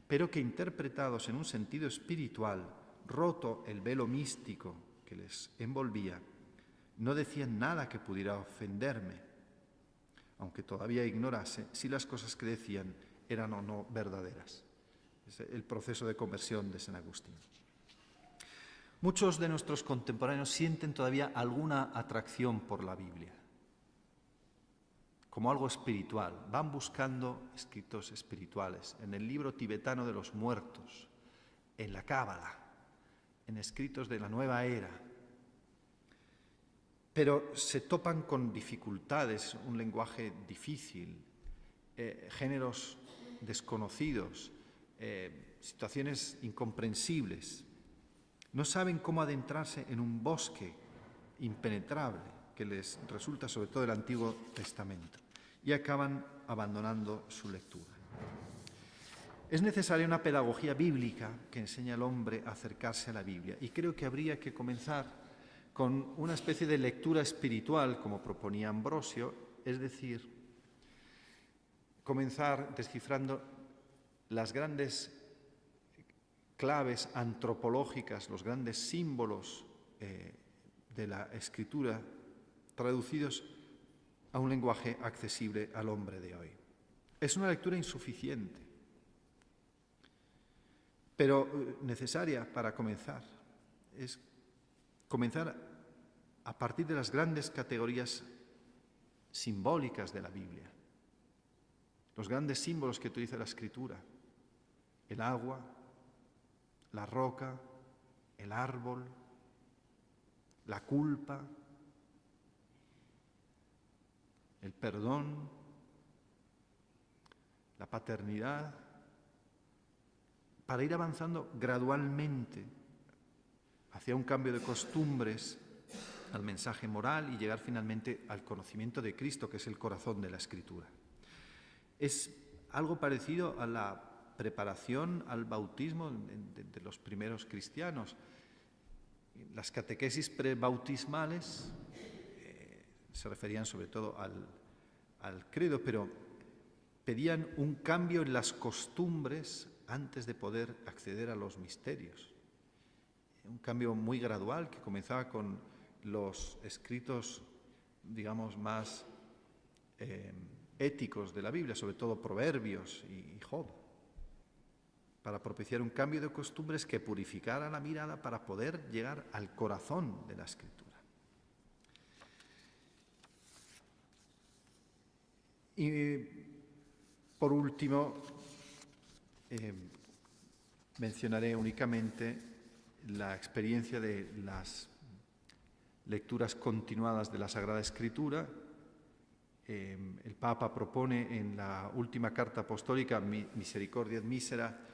Speaker 4: pero que interpretados en un sentido espiritual, roto el velo místico que les envolvía, no decían nada que pudiera ofenderme, aunque todavía ignorase si las cosas que decían eran o no verdaderas. Es el proceso de conversión de San Agustín. Muchos de nuestros contemporáneos sienten todavía alguna atracción por la Biblia, como algo espiritual. Van buscando escritos espirituales en el libro tibetano de los muertos, en la Cábala, en escritos de la nueva era. Pero se topan con dificultades, un lenguaje difícil, géneros desconocidos, situaciones incomprensibles. No saben cómo adentrarse en un bosque impenetrable que les resulta sobre todo el Antiguo Testamento y acaban abandonando su lectura. Es necesaria una pedagogía bíblica que enseñe al hombre a acercarse a la Biblia. Y creo que habría que comenzar con una especie de lectura espiritual, como proponía Ambrosio, es decir, comenzar descifrando las grandes claves antropológicas, los grandes símbolos de la Escritura, traducidos a un lenguaje accesible al hombre de hoy. Es una lectura insuficiente, pero necesaria para comenzar. Es comenzar a partir de las grandes categorías simbólicas de la Biblia, los grandes símbolos que utiliza la Escritura: el agua, la roca, el árbol, la culpa, el perdón, la paternidad, para ir avanzando gradualmente hacia un cambio de costumbres, al mensaje moral y llegar finalmente al conocimiento de Cristo, que es el corazón de la Escritura. Es algo parecido a la preparación al bautismo de los primeros cristianos. Las catequesis prebautismales se referían sobre todo al credo, pero pedían un cambio en las costumbres antes de poder acceder a los misterios. Un cambio muy gradual que comenzaba con los escritos, digamos, más éticos de la Biblia, sobre todo Proverbios y Job, para propiciar un cambio de costumbres que purificara la mirada para poder llegar al corazón de la Escritura. Y por último, mencionaré únicamente la experiencia de las lecturas continuadas de la Sagrada Escritura. El Papa propone en la última carta apostólica, Misericordia et Misera,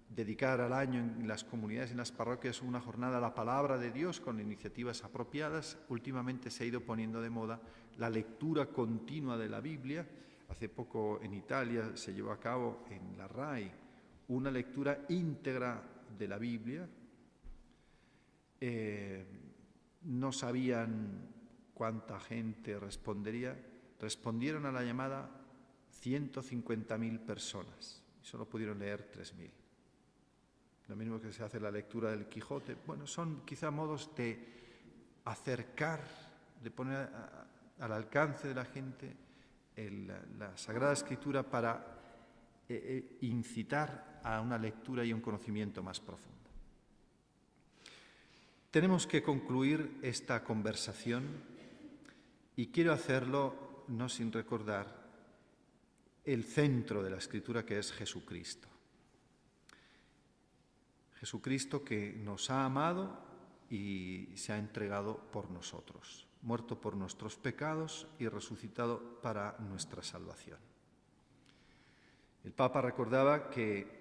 Speaker 4: dedicar al año en las comunidades y en las parroquias una jornada a la palabra de Dios con iniciativas apropiadas. Últimamente se ha ido poniendo de moda la lectura continua de la Biblia. Hace poco en Italia se llevó a cabo en la RAI una lectura íntegra de la Biblia. No sabían cuánta gente respondería. Respondieron a la llamada 150.000 personas y solo pudieron leer 3.000. Lo mismo que se hace la lectura del Quijote. Bueno, son quizá modos de acercar, de poner al alcance de la gente la Sagrada Escritura para incitar a una lectura y un conocimiento más profundo. Tenemos que concluir esta conversación y quiero hacerlo no sin recordar el centro de la Escritura, que es Jesucristo. Jesucristo que nos ha amado y se ha entregado por nosotros, muerto por nuestros pecados y resucitado para nuestra salvación. El Papa recordaba que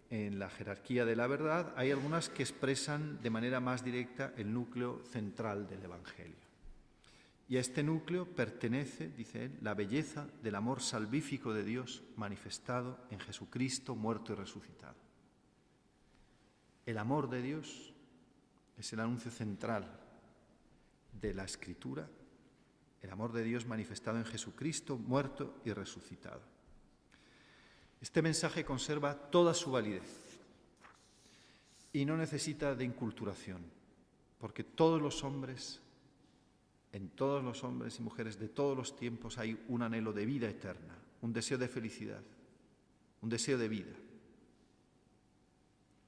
Speaker 4: en la jerarquía de la verdad hay algunas que expresan de manera más directa el núcleo central del Evangelio. Y a este núcleo pertenece, dice él, la belleza del amor salvífico de Dios manifestado en Jesucristo, muerto y resucitado. El amor de Dios es el anuncio central de la Escritura, el amor de Dios manifestado en Jesucristo, muerto y resucitado. Este mensaje conserva toda su validez y no necesita de inculturación, porque todos los hombres, en todos los hombres y mujeres de todos los tiempos hay un anhelo de vida eterna, un deseo de felicidad, un deseo de vida.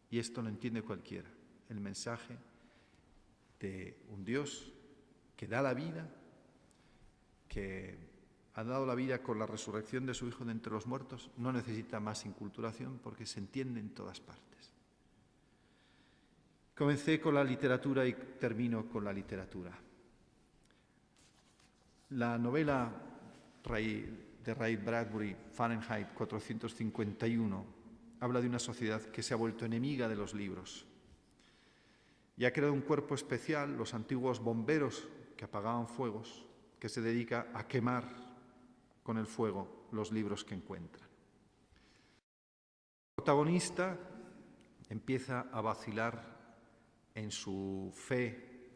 Speaker 4: Y esto lo entiende cualquiera, el mensaje de un Dios que da la vida, que ha dado la vida con la resurrección de su Hijo de entre los muertos, no necesita más inculturación porque se entiende en todas partes. Comencé con la literatura y termino con la literatura. La novela de Ray Bradbury, Fahrenheit 451, habla de una sociedad que se ha vuelto enemiga de los libros y ha creado un cuerpo especial, los antiguos bomberos que apagaban fuegos, que se dedica a quemar con el fuego los libros que encuentran. protagonista empieza a vacilar en su fe,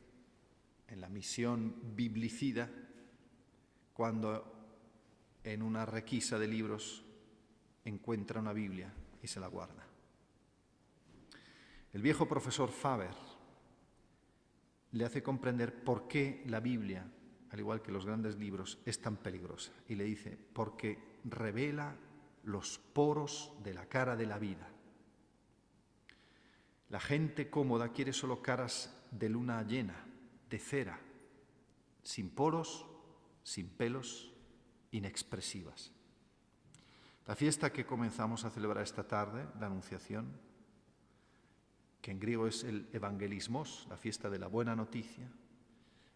Speaker 4: en la misión biblicida, cuando en una requisa de libros encuentra una Biblia y se la guarda. El viejo profesor Faber le hace comprender por qué la Biblia, al igual que los grandes libros, es tan peligrosa. Y le dice, porque revela los poros de la cara de la vida. La gente cómoda quiere solo caras de luna llena, de cera, sin poros, sin pelos, inexpresivas. La fiesta que comenzamos a celebrar esta tarde, la Anunciación, que en griego es el Evangelismos, la fiesta de la buena noticia,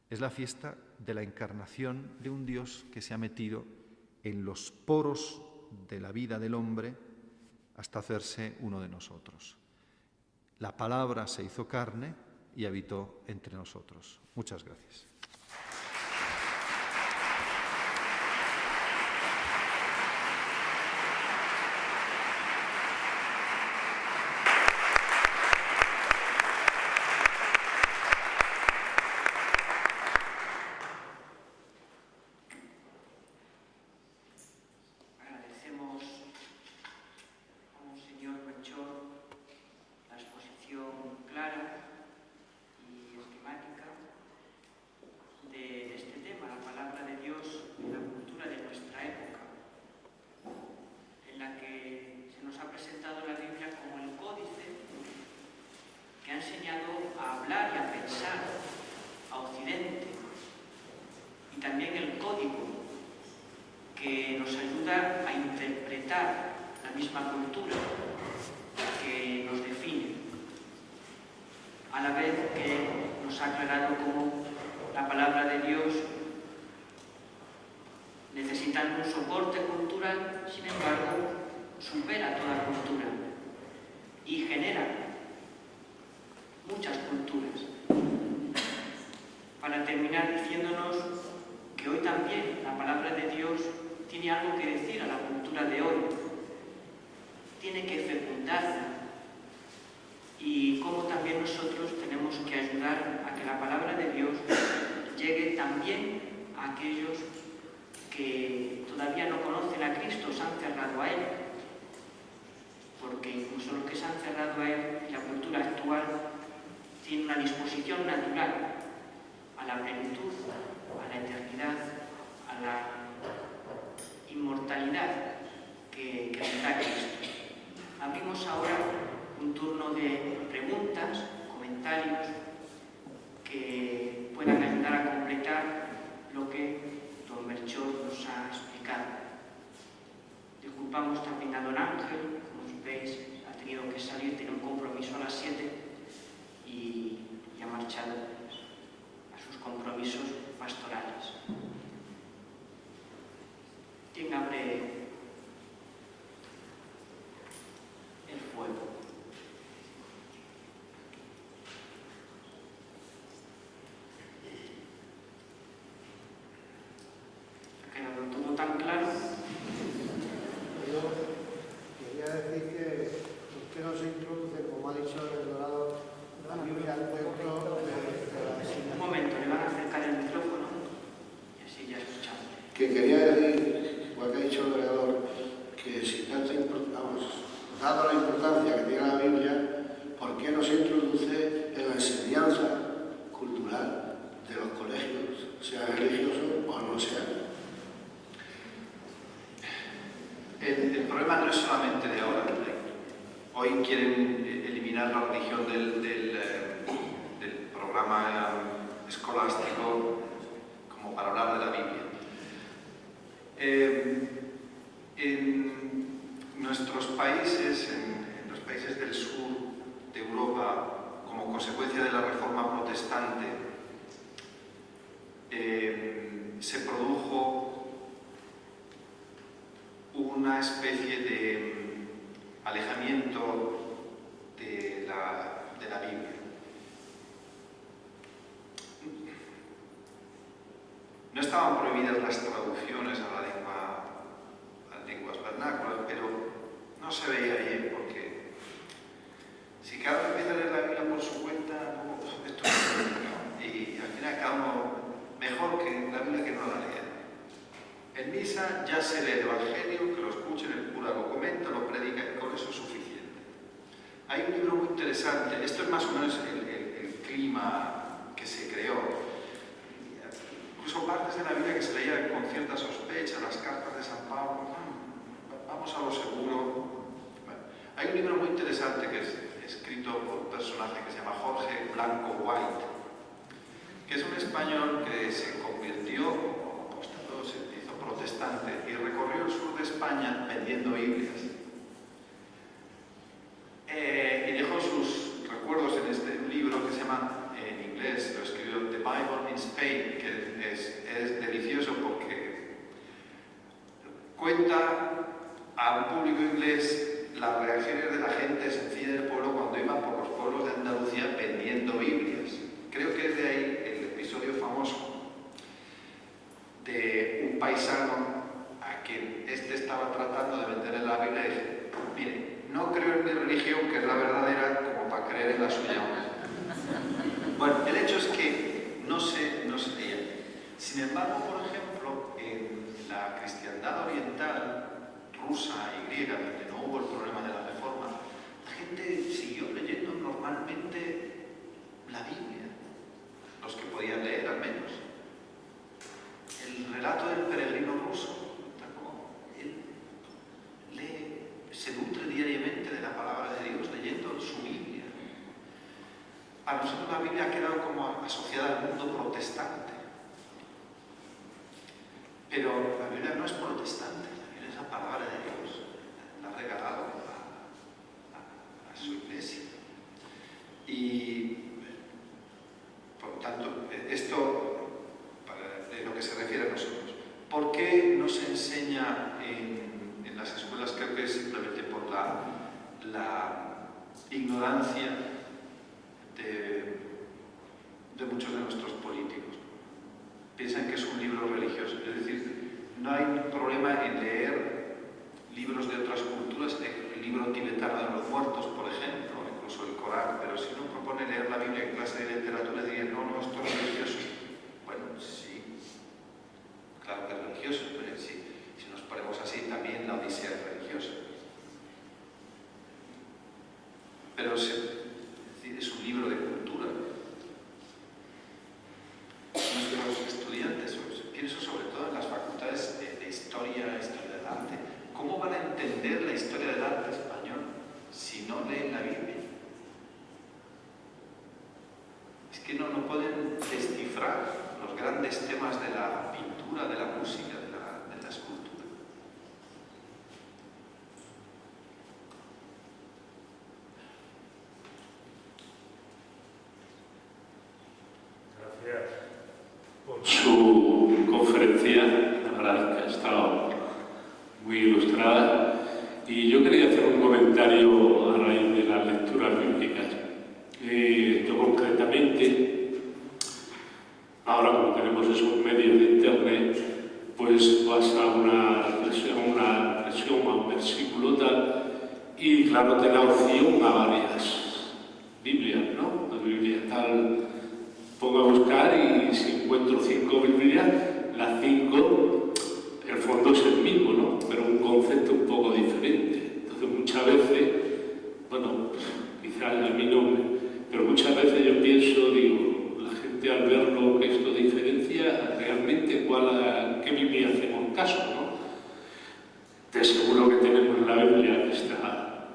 Speaker 4: es la fiesta de la encarnación de un Dios que se ha metido en los poros de la vida del hombre hasta hacerse uno de nosotros. La palabra se hizo carne y habitó entre nosotros. Muchas gracias.
Speaker 5: Tan claro. Yo quería decir que usted no se introduce, como ha dicho el Dorado, la Biblia dentro de la...
Speaker 3: Un momento, le van a acercar el micrófono y así ya escuchamos.
Speaker 5: Que quería decir, igual que ha dicho el Dorado, que si tanto dado la importancia que tiene la Biblia, ¿por qué no se introduce en la enseñanza cultural de los colegios, sea religiosos o no sean?
Speaker 2: El problema no es solamente de ahora. Hoy quieren eliminar la religión del programa escolástico como para hablar de la Biblia. En nuestros países, en los países del sur de Europa, como consecuencia de la reforma protestante, se produjo una especie de alejamiento de la Biblia. No estaban prohibidas las traducciones a las lenguas vernáculas, pero no se veía bien porque En misa ya se lee el Evangelio, que lo escuchen, el cura lo comenta, lo predica, y con eso es suficiente. Hay un libro muy interesante, esto es más o menos el clima que se creó. Incluso partes de la Biblia que se leían con cierta sospecha, las cartas de San Pablo, vamos a lo seguro. Bueno, hay un libro muy interesante que es escrito por un personaje que se llama Jorge Blanco White, que es un español que se convirtió, apostado, se hizo protestante y recorrió el sur de España vendiendo Biblias. Y dejó sus recuerdos en este libro que se llama, en inglés, lo escribió The Bible in Spain, que es delicioso porque cuenta a un público inglés las reacciones de la gente sencilla del pueblo cuando iban por los pueblos de Andalucía vendiendo Biblias. Creo que es de ahí el episodio famoso de un paisano a quien estaba tratando de venderle la Biblia y dice: mire, no creo en mi religión, que es la verdadera, como para creer en la suya. Bueno, el hecho es que no se leía. Sin embargo, por ejemplo, en la cristiandad oriental, rusa y griega, donde no hubo el problema de la reforma, la gente siguió leyendo normalmente la Biblia, los que podían leer al menos. El relato del peregrino ruso, él se nutre diariamente de la palabra de Dios leyendo su Biblia. Para nosotros la Biblia ha quedado como asociada al mundo protestante, pero la Biblia no es protestante, la Biblia es la palabra de Dios, la ha regalado a su iglesia. Y por tanto, esto de lo que se refiere a nosotros. ¿Por qué no se enseña en las escuelas? Creo que es simplemente por la ignorancia de muchos de nuestros políticos. Piensan que es un libro religioso, es decir, no hay problema en leer libros de otras culturas, el libro tibetano de los muertos, por ejemplo, incluso el Corán, pero si uno propone leer la Biblia en clase de literatura, dirían: no, esto es religioso. Bueno, sí, claro que es religioso, pero si nos ponemos así, también la Odisea es religiosa. Pero es un libro de cultura. Nuestros estudiantes, pienso sobre todo en las facultades de historia del arte, ¿cómo van a entender la historia del arte español si no leen la Biblia? Es que no pueden descifrar los grandes temas de la pintura, de la música, de la escultura.
Speaker 6: Gracias por su conferencia, la verdad que ha estado muy ilustrada, y yo quería hacer un comentario a raíz de las lecturas bíblicas. Yo concretamente, ahora como tenemos esos medios de internet, pues vas a una reflexión, a un versículo tal, y claro, te da opción a varias Biblias, ¿no? La Biblia tal, pongo a buscar y si encuentro 5 Biblias, las 5, el fondo es el mismo, ¿no? Pero un concepto un poco diferente. Entonces muchas veces, bueno, quizás a mí no, pero muchas veces yo pienso, digo, la gente al ver lo que esto diferencia, realmente ¿qué Biblia hacemos caso, no? Te aseguro que tenemos la Biblia que está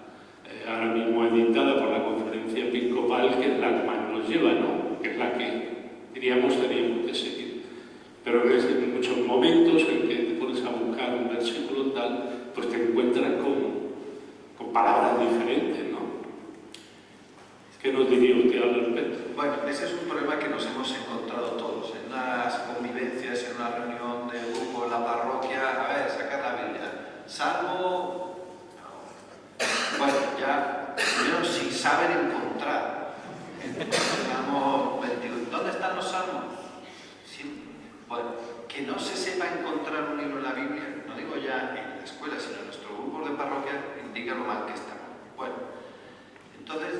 Speaker 6: ahora mismo editada por la Conferencia Episcopal, que es la que más nos lleva, ¿no? Que es la que, diríamos, teníamos que seguir. Pero en muchos momentos en que te pones a buscar un versículo tal, pues te encuentras con palabras diferentes, ¿no? ¿Qué nos diría usted al respecto?
Speaker 2: Bueno, ese es un problema que nos hemos encontrado todos. En unas convivencias, en una reunión de grupo en la parroquia, a ver, sacar la Biblia. Salmo... Bueno, ya, primero, si saben encontrar. Salmo 22. ¿Dónde están los salmos? Sí. Bueno, que no se sepa encontrar un libro en la Biblia, no digo ya en la escuela, sino en nuestros grupos de parroquia, indica lo mal que estamos. Bueno, entonces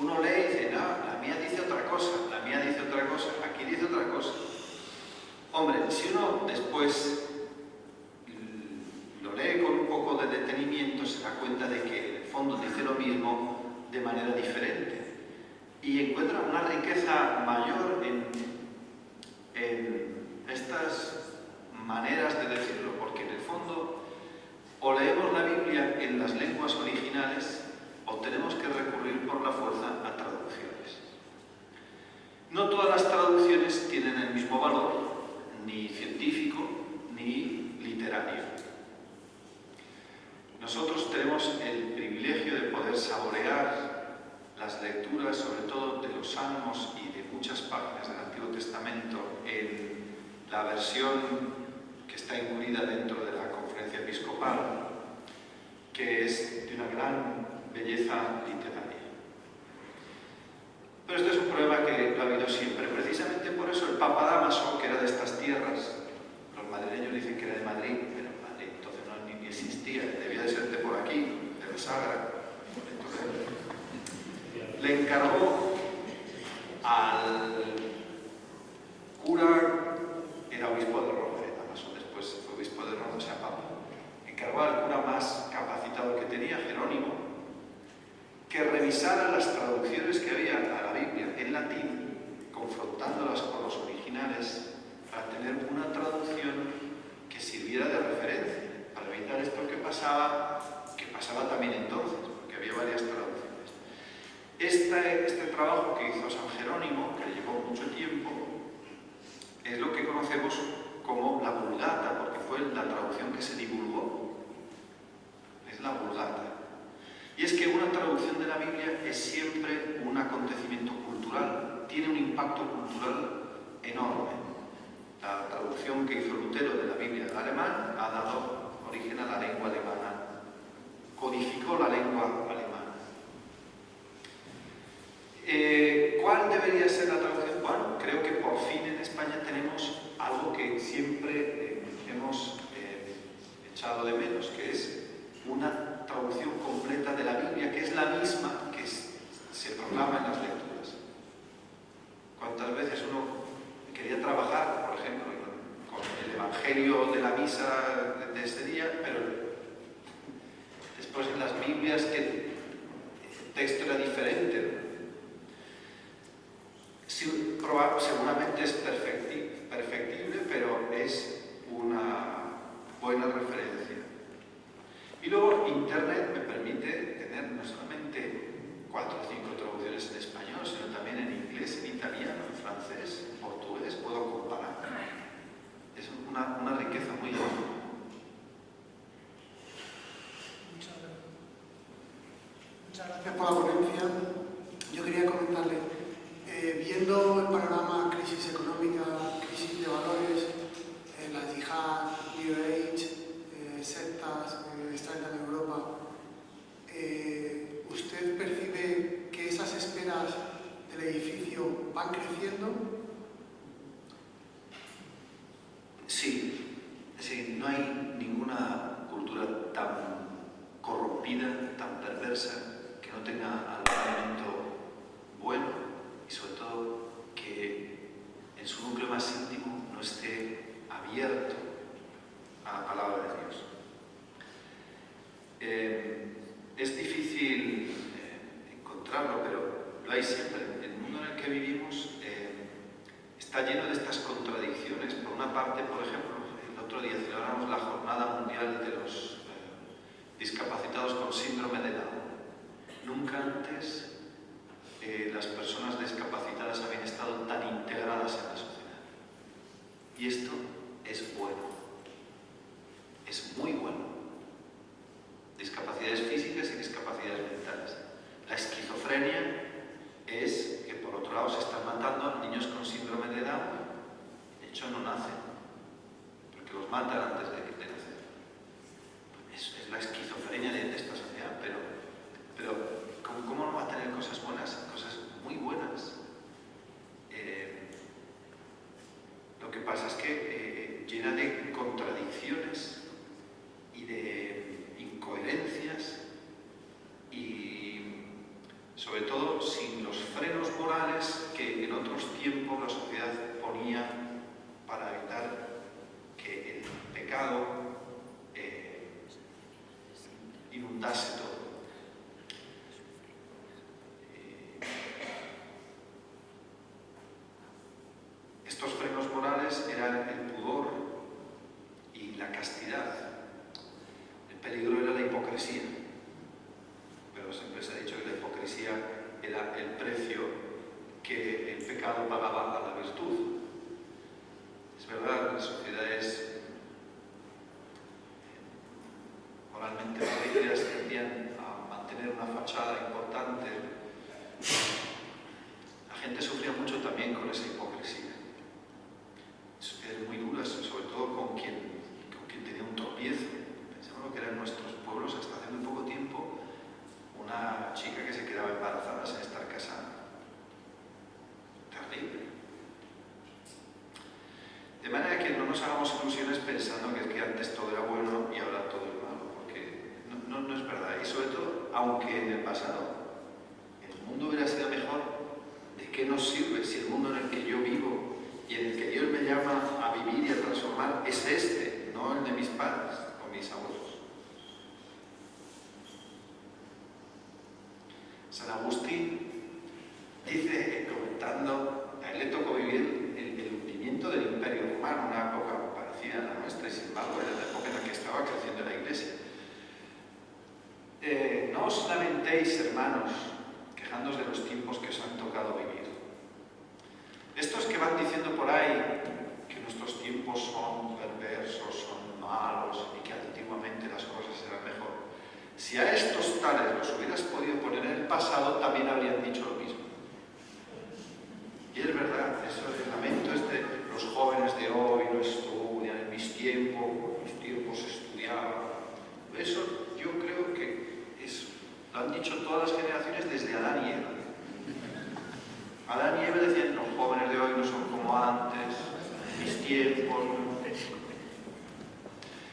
Speaker 2: uno lee y dice: no, la mía dice otra cosa, la mía dice otra cosa, aquí dice otra cosa. Hombre, si uno después fondo dice lo mismo de manera diferente. Y encuentra una riqueza mayor en estas maneras de decirlo, porque en el fondo o leemos la Biblia en las lenguas originales o tenemos que recurrir por la fuerza a traducciones. No todas las traducciones tienen el mismo valor, ni científico ni literario. Nosotros tenemos el privilegio de poder saborear las lecturas, sobre todo de los Salmos y de muchas páginas del Antiguo Testamento, en la versión que está incluida dentro de la Conferencia Episcopal, que es de una gran belleza literaria. Pero este es un problema que lo ha habido siempre. Precisamente por eso el Papa Dámaso, que era de estas tierras, los madrileños dicen que era de Madrid, pero Madrid entonces no ni existía, debía de ser de por aquí, de la Sagra. Entonces, le encargó al cura, era obispo de Roma, Dámaso, después fue obispo de Roma, o sea, Papa. Encargó al cura más capacitado que tenía, Jerónimo, que revisara las traducciones que había a la Biblia en latín, confrontándolas con los originales, para tener una traducción que sirviera de referencia, para evitar esto que pasaba también entonces, porque había varias traducciones. Este trabajo que hizo San Jerónimo, que le llevó mucho tiempo, es lo que conocemos como la Vulgata, porque fue la traducción que se divulgó. Es la Vulgata. Y es que una traducción de la Biblia es siempre un acontecimiento cultural, tiene un impacto cultural enorme. La traducción que hizo Lutero de la Biblia al alemán ha dado origen a la lengua alemana, codificó la lengua alemana. ¿Cuál debería ser la traducción? Bueno, creo que por fin en España tenemos algo que siempre hemos echado de menos, que es una traducción completa de la Biblia, que es la misma que se proclama en las lecturas. ¿Cuántas veces uno quería trabajar, por ejemplo, con el Evangelio de la misa de ese día, pero después en las Biblias que el texto era diferente? Seguramente es perfectible, pero es una buena referencia. Y luego Internet me permite tener no solamente 4 o 5 traducciones en español, sino también en inglés, en italiano, en francés, en portugués, puedo comparar. Es una riqueza muy grande.
Speaker 7: Muchas gracias por la ponencia. Yo quería comentarle, viendo el panorama, crisis económica, crisis de valores, la yihad, New Age, sectas que están en Europa, ¿usted percibe que esas esferas del edificio van creciendo?
Speaker 2: Sí, no hay ninguna cultura tan corrompida, tan perversa, que no tenga algún elemento bueno y sobre todo que en su núcleo más íntimo no esté abierto a la palabra de Dios. Es difícil encontrarlo, pero lo hay siempre. El mundo en el que vivimos está lleno de estas contradicciones. Por una parte, por ejemplo, el otro día celebramos la Jornada Mundial de los discapacitados con síndrome de Down. Nunca antes las personas discapacitadas habían estado tan integradas en la sociedad. Y esto es bueno. Es muy bueno. Discapacidades físicas y discapacidades mentales. La esquizofrenia es que, por otro lado, se están matando a niños con síndrome de Down. De hecho, no nacen, porque los matan antes de nacer. Es la esquizofrenia de esta sociedad, pero ¿cómo no va a tener cosas buenas? Cosas muy buenas. Lo que pasa es que llena de contradicciones y de incoherencias y sobre todo sin los frenos morales que en otros tiempos la sociedad ponía para evitar que el pecado inundase todo. Estos frenos morales eran el pudor y la castidad. El peligro era la hipocresía. Pero siempre se ha dicho que la hipocresía era el precio que el pecado pagaba a la virtud. Es verdad, las sociedades moralmente rígidas tendían a mantener una fachada importante. La gente sufría mucho también con esa hipocresía. Sociedades muy duras, sobre todo con quien tenía un tropiezo. Pensamos lo que eran nuestros pueblos hasta hace muy poco tiempo, una chica que se quedaba embarazada sin estar casada. Terrible. De manera que no nos hagamos ilusiones pensando que antes todo era bueno y ahora todo es malo, porque no es verdad. Y sobre todo, aunque en el pasado el mundo hubiera sido mejor, ¿de qué nos sirve si el mundo en el que yo vivo y en el que Dios me llama a vivir y a transformar es este, no el de mis padres o mis abuelos? San Agustín dice, comentando, a él le tocó vivir el hundimiento del Imperio Romano, una época parecida a la nuestra, y sin embargo era la época en la que estaba creciendo la Iglesia. No os lamentéis, hermanos, quejándoos de los tiempos que os han tocado vivir. Estos que van diciendo por ahí que nuestros tiempos son perversos, son malos y que antiguamente las cosas eran mejor, si a estos tales los hubieras podido poner en el pasado, también habrían dicho lo mismo. Y es verdad, eso el lamento es de los jóvenes de hoy, no estudian, en mis tiempos estudiaban. Eso yo creo que lo han dicho todas las generaciones desde Adán y Eva. Adán y Eva decían, los jóvenes de hoy no son como antes, mis tiempos.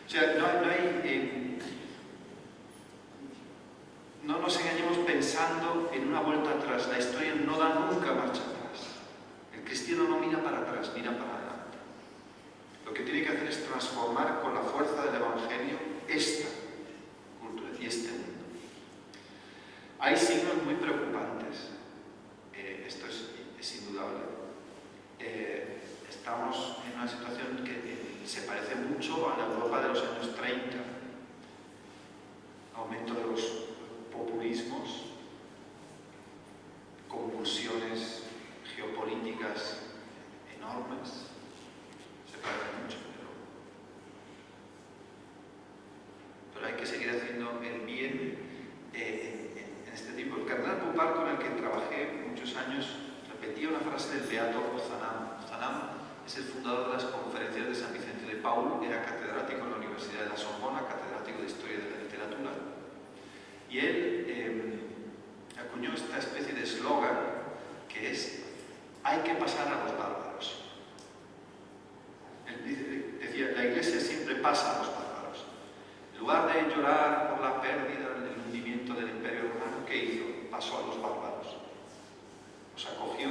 Speaker 2: O sea, no nos engañemos pensando en una vuelta atrás. La historia no da nunca marcha atrás. El cristiano no mira para atrás, mira para adelante. Lo que tiene que hacer es transformar con la fuerza del Evangelio esta cultura y este mundo. Hay signos muy preocupantes. Esto es indudable. Estamos en una situación que se parece mucho a la Europa de los años 30. Aumento de los populismos, convulsiones geopolíticas enormes. Se parece mucho, pero hay que seguir haciendo el bien en este tiempo. El cardenal Poupart, con el que trabajé muchos años, repetía una frase del beato Ozanam. Ozanam es el fundador de las conferencias de San Vicente de Paúl, era catedrático en la Universidad de la Sorbona, catedrático de Historia de la Literatura. Y él acuñó esta especie de eslogan que es: hay que pasar a los bárbaros. Él decía, la Iglesia siempre pasa a los bárbaros. En lugar de llorar por la pérdida del hundimiento del Imperio Romano, ¿qué hizo? Pasó a los bárbaros. Los acogió,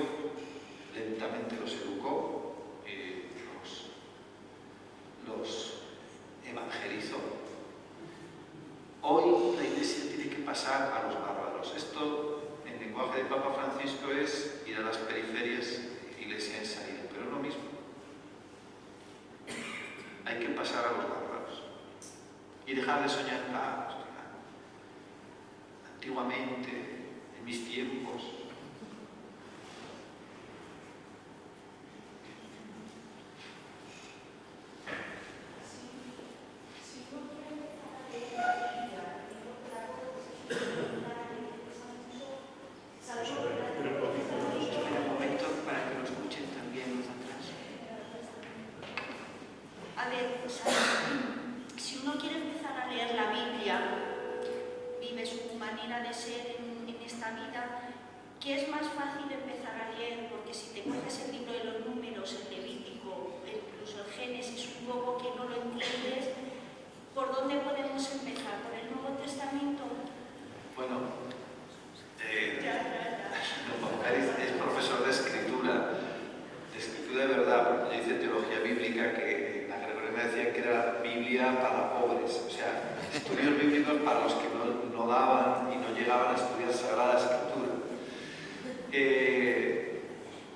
Speaker 2: lentamente los educó, los evangelizó. Hoy la Iglesia tiene que pasar a los bárbaros. Esto, en lenguaje del Papa Francisco, es ir a las periferias, Iglesia en salida, pero es lo mismo. Hay que pasar a los bárbaros y dejar de soñar paz. Antiguamente, en mis tiempos,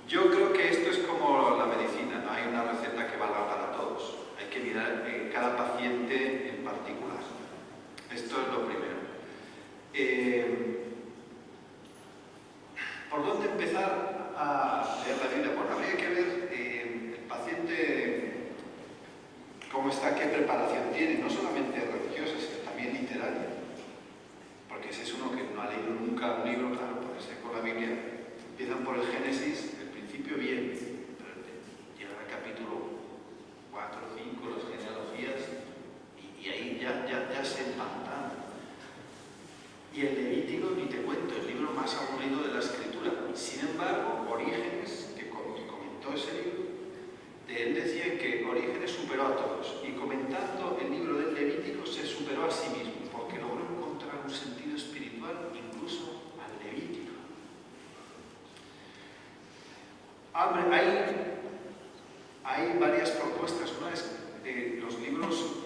Speaker 2: yo creo que esto es como la medicina. paciente en particular. Esto es lo primero. ¿Por dónde empezar a leer la Biblia? Bueno, habría que ver el paciente cómo está, qué preparación tiene, no solamente religiosa, sino también literaria. Porque ese es uno que no ha leído nunca un libro, claro, ponerse con la Biblia. Empiezan por el Génesis, el principio bien, pero llegan al capítulo 4, 5, las genealogías, y ahí ya se empantan. Y el Levítico, ni te cuento, el libro más aburrido de la Escritura. Sin embargo, Orígenes, que comentó ese libro, de él decía que Orígenes superó a todos, y comentando el libro del Levítico se superó a sí mismo, porque logró encontrar un sentido espiritual incluso al Levítico. Hay varias propuestas. Una es los libros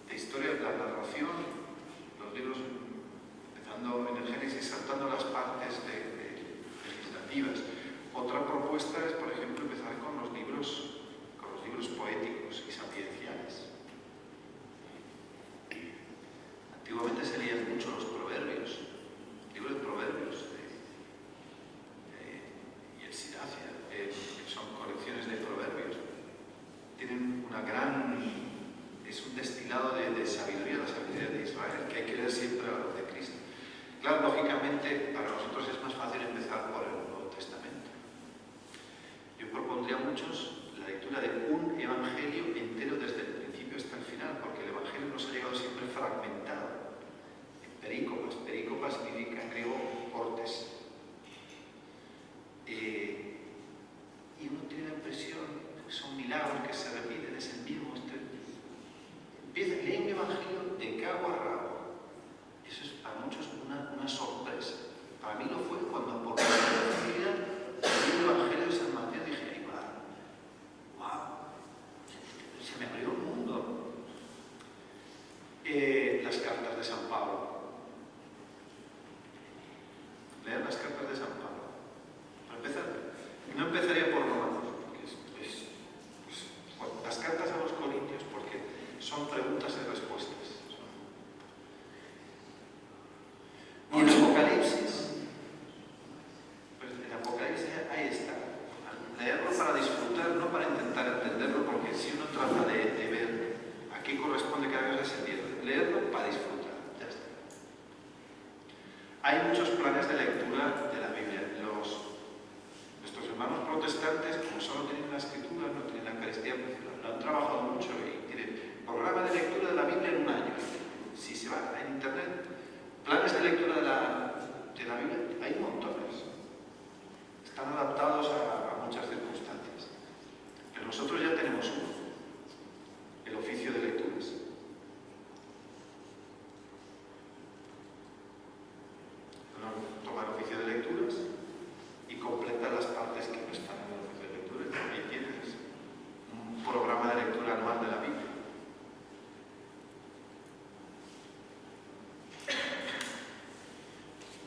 Speaker 2: de historia de la narración, los libros empezando en el Génesis, saltando las partes legislativas. Otra propuesta es, por ejemplo, empezar con los libros poéticos y sapienciales. Antiguamente se leían mucho los proverbios, libros de proverbios, y el Siracia, que son colecciones de proverbios. Tienen es un destilado de sabiduría, la sabiduría de Israel, que hay que leer siempre a la luz de Cristo. Claro, lógicamente, para nosotros es más fácil empezar por el Nuevo Testamento. Yo propondría a muchos la lectura de un evangelio entero desde el principio hasta el final, porque el evangelio nos ha llegado siempre fragmentado, en perícopas. Perícopa significa en griego cortes. Y uno tiene la impresión que son milagros que se repiten, es el mismo. Lee un evangelio de cabo a rabo. Eso es para muchos una sorpresa. Para mí lo fue cuando por primera vez leí el evangelio de San Mateo y dije, ¡wow! Se me abrió un mundo. Las cartas de San Pablo. Leer las cartas de San Pablo. Para empezar, no empezaría por Romanos, porque bueno, las cartas a los Corintios, porque son preguntas y respuestas. Y el Apocalipsis, pues el Apocalipsis ahí está. Leerlo para disfrutar, no para intentar entenderlo, porque si uno trata de ver a qué corresponde cada cosa se pierde. Leerlo para disfrutar, ya está. Hay muchos planes de lectura de la Biblia. Nuestros hermanos protestantes, como solo tienen la Escritura, no tienen la Eucaristía, lo han trabajado mucho y tienen programa de lectura de la Biblia en un año. Si se va en internet, planes de lectura de la Biblia, hay montones. Están adaptados a muchas circunstancias. Pero nosotros ya tenemos uno, el oficio de lecturas. Uno toma el oficio de lecturas y completa las partes que no están en el oficio de lecturas. Ahí tienes un programa de lectura anual de la Biblia.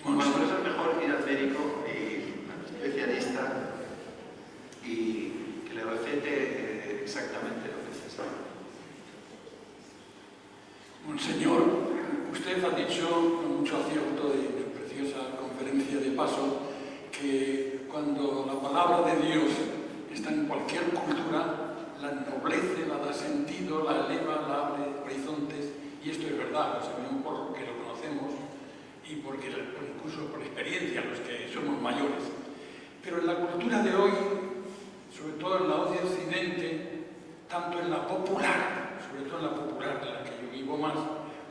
Speaker 2: Bueno, por eso es mejor ir al médico y al especialista y que le recete exactamente lo que se sabe.
Speaker 8: Monseñor, usted ha dicho con mucho acierto en su preciosa conferencia de paso que cuando la palabra de Dios está en cualquier cultura, la ennoblece, la da sentido, la eleva, la abre horizontes, y esto es verdad, lo sabemos porque lo conocemos y porque incluso por experiencia los que somos mayores. Pero en la cultura de hoy, sobre todo en la de Occidente, tanto en la popular, sobre todo en la popular de la que yo vivo más,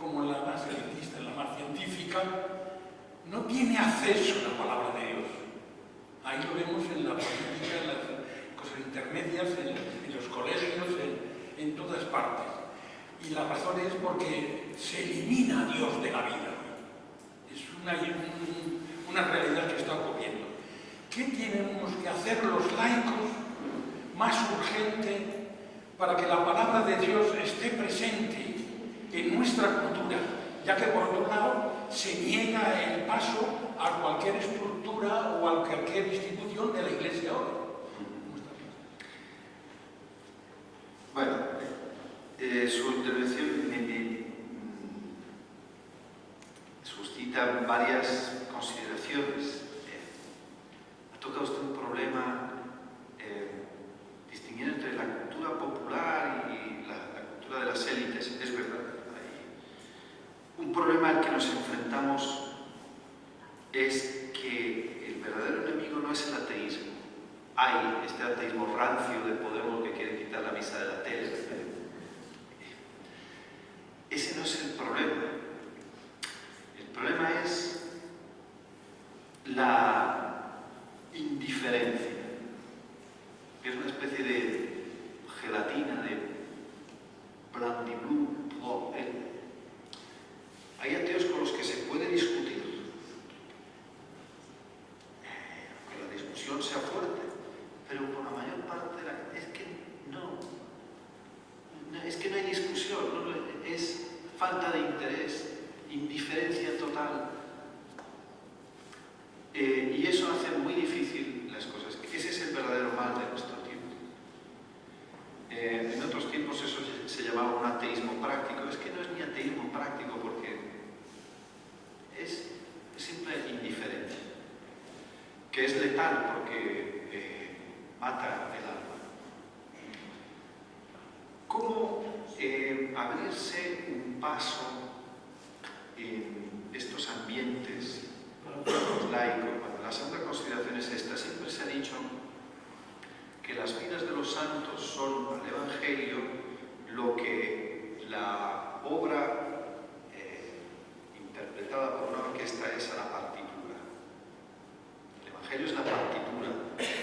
Speaker 8: como en la más elitista, en la más científica, no tiene acceso a la palabra de Dios. Ahí lo vemos en la política, en las cosas intermedias, en los colegios, en todas partes. Y la razón es porque se elimina a Dios de la vida. Es una realidad que está ocurriendo. ¿Qué tenemos que hacer los laicos más urgente para que la palabra de Dios esté presente en nuestra cultura? Ya que por otro lado se niega el paso a cualquier estructura o a cualquier institución de la Iglesia hoy.
Speaker 2: Bueno, Su intervención suscita varias consideraciones. Ha tocado usted un problema, distinguir entre la cultura popular y la cultura de las élites. Es verdad. Hay un problema al que nos enfrentamos es que el verdadero enemigo no es el ateísmo. Hay este ateísmo rancio de Podemos que quiere quitar la misa de la tele. Ese no es el problema. El problema es la indiferencia, que es una especie de gelatina, de blandiblue. Hay ateos con los que se puede discutir, aunque la discusión sea fuerte, pero con la mayor parte de la gente es que no hay discusión, es falta de interés, indiferencia total. Y eso hace muy difícil las cosas. Ese es el verdadero mal de nuestro tiempo. En otros tiempos eso se llamaba un ateísmo práctico. Es que no es ni ateísmo práctico porque es simple indiferencia, que es letal porque mata el alma. ¿Cómo abrirse un paso en estos ambientes laicos? Bueno, la segunda consideración es esta. Siempre se ha dicho que las vidas de los santos son al Evangelio lo que la obra interpretada por una orquesta es a la partitura. El Evangelio es la partitura.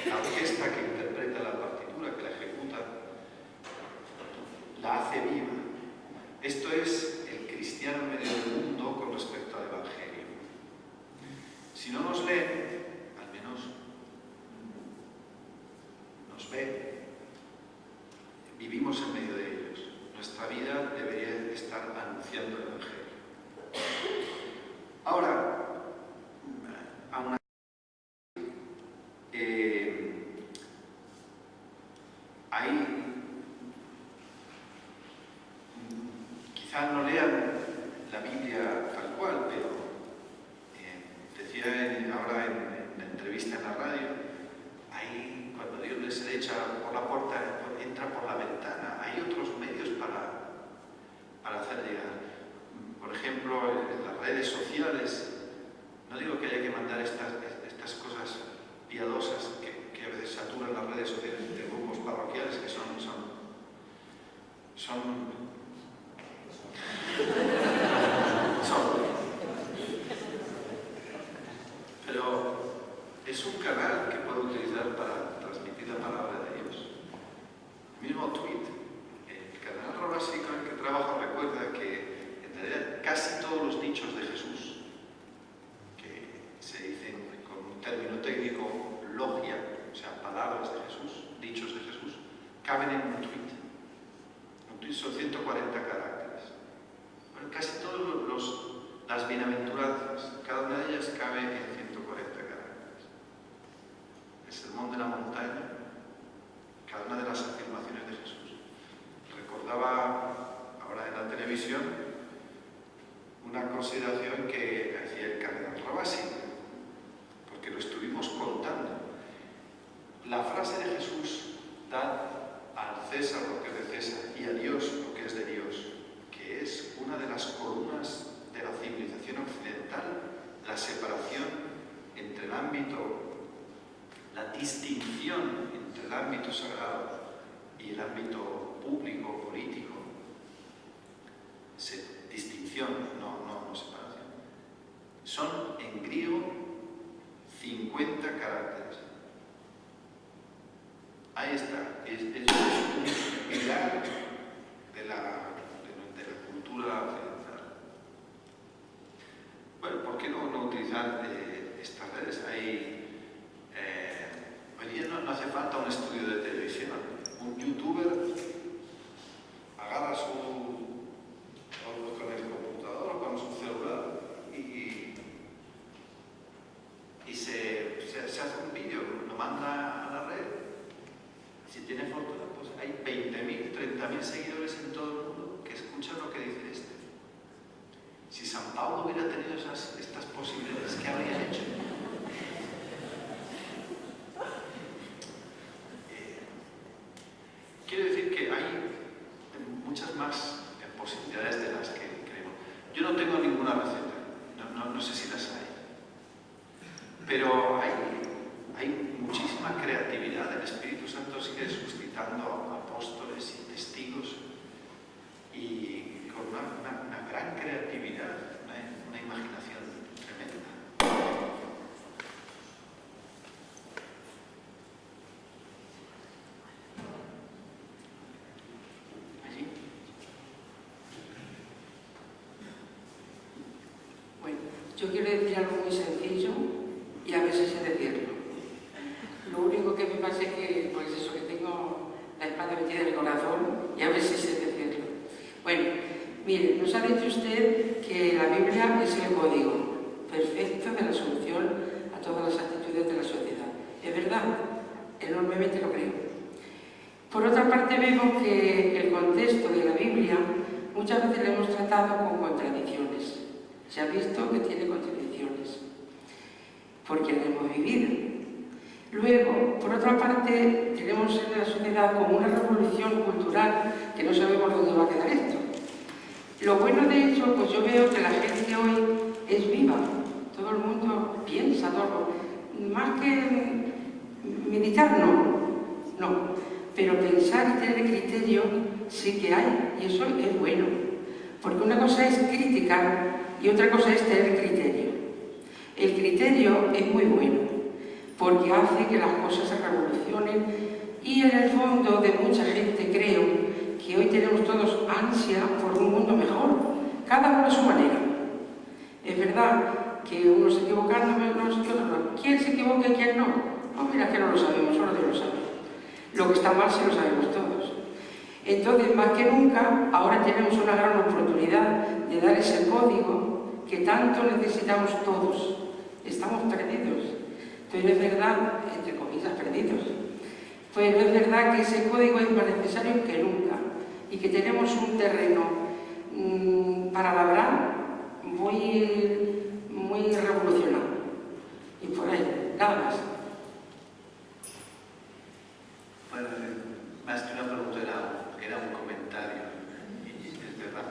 Speaker 2: La orquesta que interpreta la partitura, que la ejecuta, la hace viva. Esto es el cristiano en medio del mundo con respecto al Evangelio. Si no nos leen, al menos nos ven. Vivimos en medio de ellos. Nuestra vida debería estar anunciando el Evangelio. Ahora, aún así, quizás no lean la Biblia tal cual, pero decía ahora en la entrevista en la radio, ahí cuando Dios les echa por la puerta, entra por la ventana. Hay otros medios para hacer llegar. Por ejemplo, en las redes sociales, no digo que haya que mandar estas cosas piadosas que a veces saturan las redes sociales de grupos parroquiales que son pero es un canal que puedo utilizar para transmitir la palabra de Dios. El mismo tweet, el cardenal Rovasi con el que trabajo recuerda que en realidad casi todos los dichos de Jesús, que se dicen con un término técnico, logia, o sea, palabras de Jesús, dichos de Jesús, caben en un tweet. Un tweet son 140 caracteres. Bueno, casi todas las bienaventuranzas, cada una de ellas cabe en 140 caracteres. El sermón de la montaña, cada una de las afirmaciones de Jesús. Recordaba ahora en la televisión una consideración que hacía el cardenal Rovasi, porque lo estuvimos contando. La frase de Jesús, dad al César lo que es de César y a Dios lo que es de Dios, que es una de las columnas de la civilización occidental, la separación entre el ámbito, la distinción entre el ámbito sagrado y el ámbito público, político. Distinción, no separación. Son en griego 50 caracteres. Ahí está, es un pilar de la cultura occidental. Bueno, ¿por qué no utilizar estas redes? Hoy día no hace falta un estudio de televisión. Un youtuber agarra con el computador o con su celular y se hace un vídeo, lo manda a la red. Si tiene fortuna, pues hay 20.000, 30.000 seguidores en todo el mundo escucha lo que dice este. Si San Pablo hubiera tenido estas posibilidades, ¿qué habría hecho? Quiero decir que hay muchas más posibilidades de las que creemos. Yo no tengo ninguna receta, no sé si las hay, pero hay muchísima creatividad. El Espíritu Santo sigue suscitando apóstoles y testigos y con una gran creatividad, una imaginación tremenda.
Speaker 9: Yo quiero decir algo muy sencillo y a veces sé decirlo. Lo único que me pasa es que, pues eso, que tengo la espada metida en el corazón y a veces sé decirlo. Bueno, mire, nos ha dicho usted que la Biblia es el código perfecto de la solución a todas las actitudes de la sociedad. Es verdad, enormemente lo creo. Por otra parte, vemos que el contexto de la Biblia muchas veces lo hemos tratado con contradicciones. Se ha visto que tiene contradicciones, porque lo hemos vivido. Luego, por otra parte, tenemos en la sociedad como una revolución cultural que no sabemos dónde va a quedar esto. Lo bueno de hecho, pues yo veo que la gente hoy es viva, todo el mundo piensa, todo, más que meditar no, pero pensar y tener criterio sí que hay, y eso es bueno, porque una cosa es criticar y otra cosa es tener criterio. El criterio es muy bueno, porque hace que las cosas se revolucionen y en el fondo de mucha gente creo que hoy tenemos todos ansia por un mundo mejor, cada uno a su manera. Es verdad que unos se equivocan, otros no. ¿Quién se equivoca y quién no? No, mira que no lo sabemos, solo Dios lo sabe. Lo que está mal sí lo sabemos todos. Entonces, más que nunca, ahora tenemos una gran oportunidad de dar ese código que tanto necesitamos todos. Estamos perdidos, pero es verdad, entre comillas, perdidos. Pero es verdad que ese código es más necesario que nunca y que tenemos un terreno para labrar muy revolucionado. Y por ahí, nada más.
Speaker 2: Bueno, más que una pregunta era un comentario, y es verdad.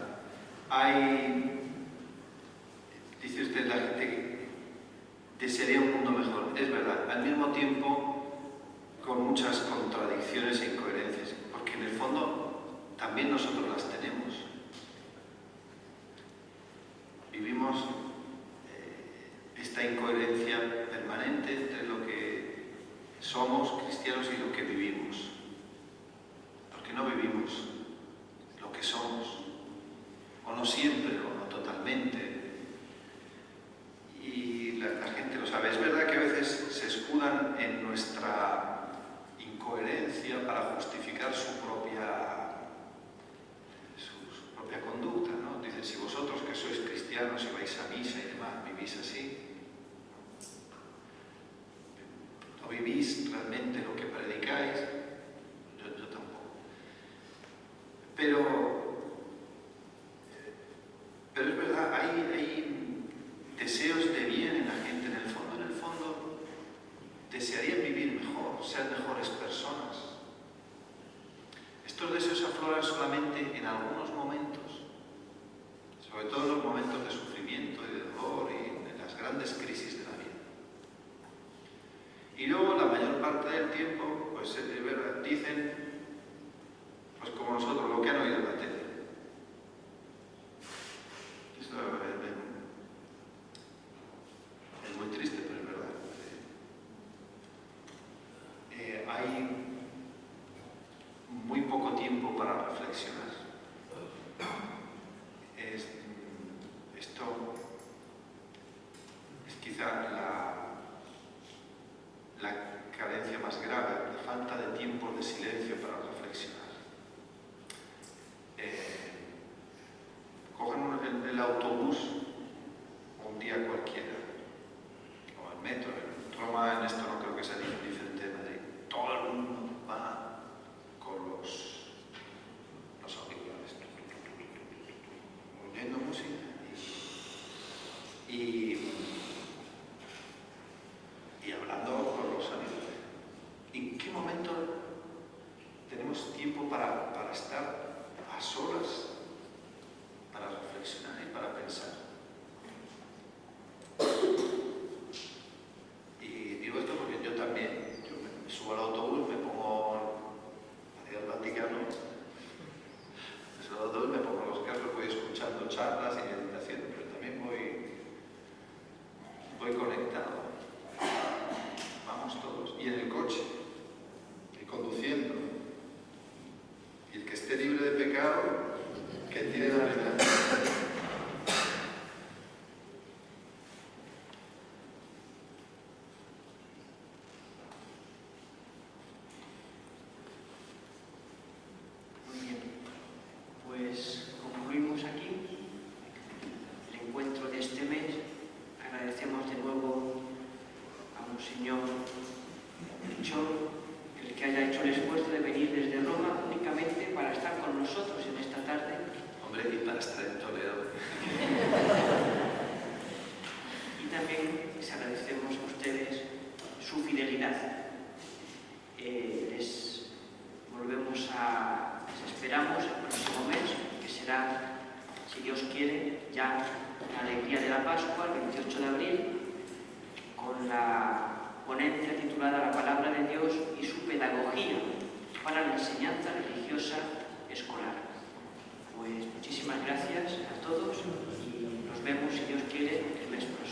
Speaker 2: Dice usted, la gente desearía un mundo mejor, es verdad, al mismo tiempo con muchas contradicciones e incoherencias, porque en el fondo también nosotros las tenemos. Vivimos esta incoherencia permanente entre lo que somos cristianos y lo que vivimos. Porque no vivimos lo que somos, o no siempre, o no totalmente. Y la gente lo sabe. Es verdad que a veces se escudan en nuestra incoherencia para justificar su propia conducta, ¿no? Dicen, si vosotros que sois cristianos y vais a misa y demás, vivís así, no vivís realmente lo que predicáis, yo tampoco. Pero es verdad, hay deseos de bien en la gente, en el fondo desearían vivir mejor, ser mejores personas. Estos deseos afloran solamente en algunos momentos, sobre todo en los momentos de sufrimiento y de dolor y en las grandes crisis de la vida. Y luego, la mayor parte del tiempo, pues es verdad, dicen, pues como nosotros, lo que han oído en la tele. Esto es muy triste, pero es verdad. Hay muy poco tiempo para reflexionar. Esto es quizá la carencia más grave, la falta de tiempo de silencio para reflexionar. Cogen el autobús un día cualquiera, o el metro. En Roma, en esto no creo que sea diferente de Madrid. Todo el mundo va con los auriculares. momento tenemos tiempo para estar a solas, para reflexionar y para pensar. Y digo esto porque yo también, yo me subo al autobús, me pongo para ir al Vaticano, me subo al autobús, me pongo los cascos, voy escuchando charlas y meditación, pero también voy conectado. Vamos todos. Y en el coche, y conduciendo. Y el que esté libre de pecado, que tiene la primera.
Speaker 10: Muy bien, pues concluimos aquí el encuentro de este mes. Agradecemos de nuevo a Monseñor Pichón el que haya hecho el esfuerzo de venir desde Roma únicamente para estar con nosotros en esta tarde.
Speaker 2: Hombre, y para estar en Toledo.
Speaker 10: Y también les agradecemos a ustedes su fidelidad. Les esperamos el próximo mes, que será, si Dios quiere, ya la alegría de la Pascua, el 28 de abril, con la ponencia titulada La Palabra de Dios y su pedagogía para la enseñanza religiosa escolar. Pues muchísimas gracias a todos y nos vemos, si Dios quiere, el mes próximo.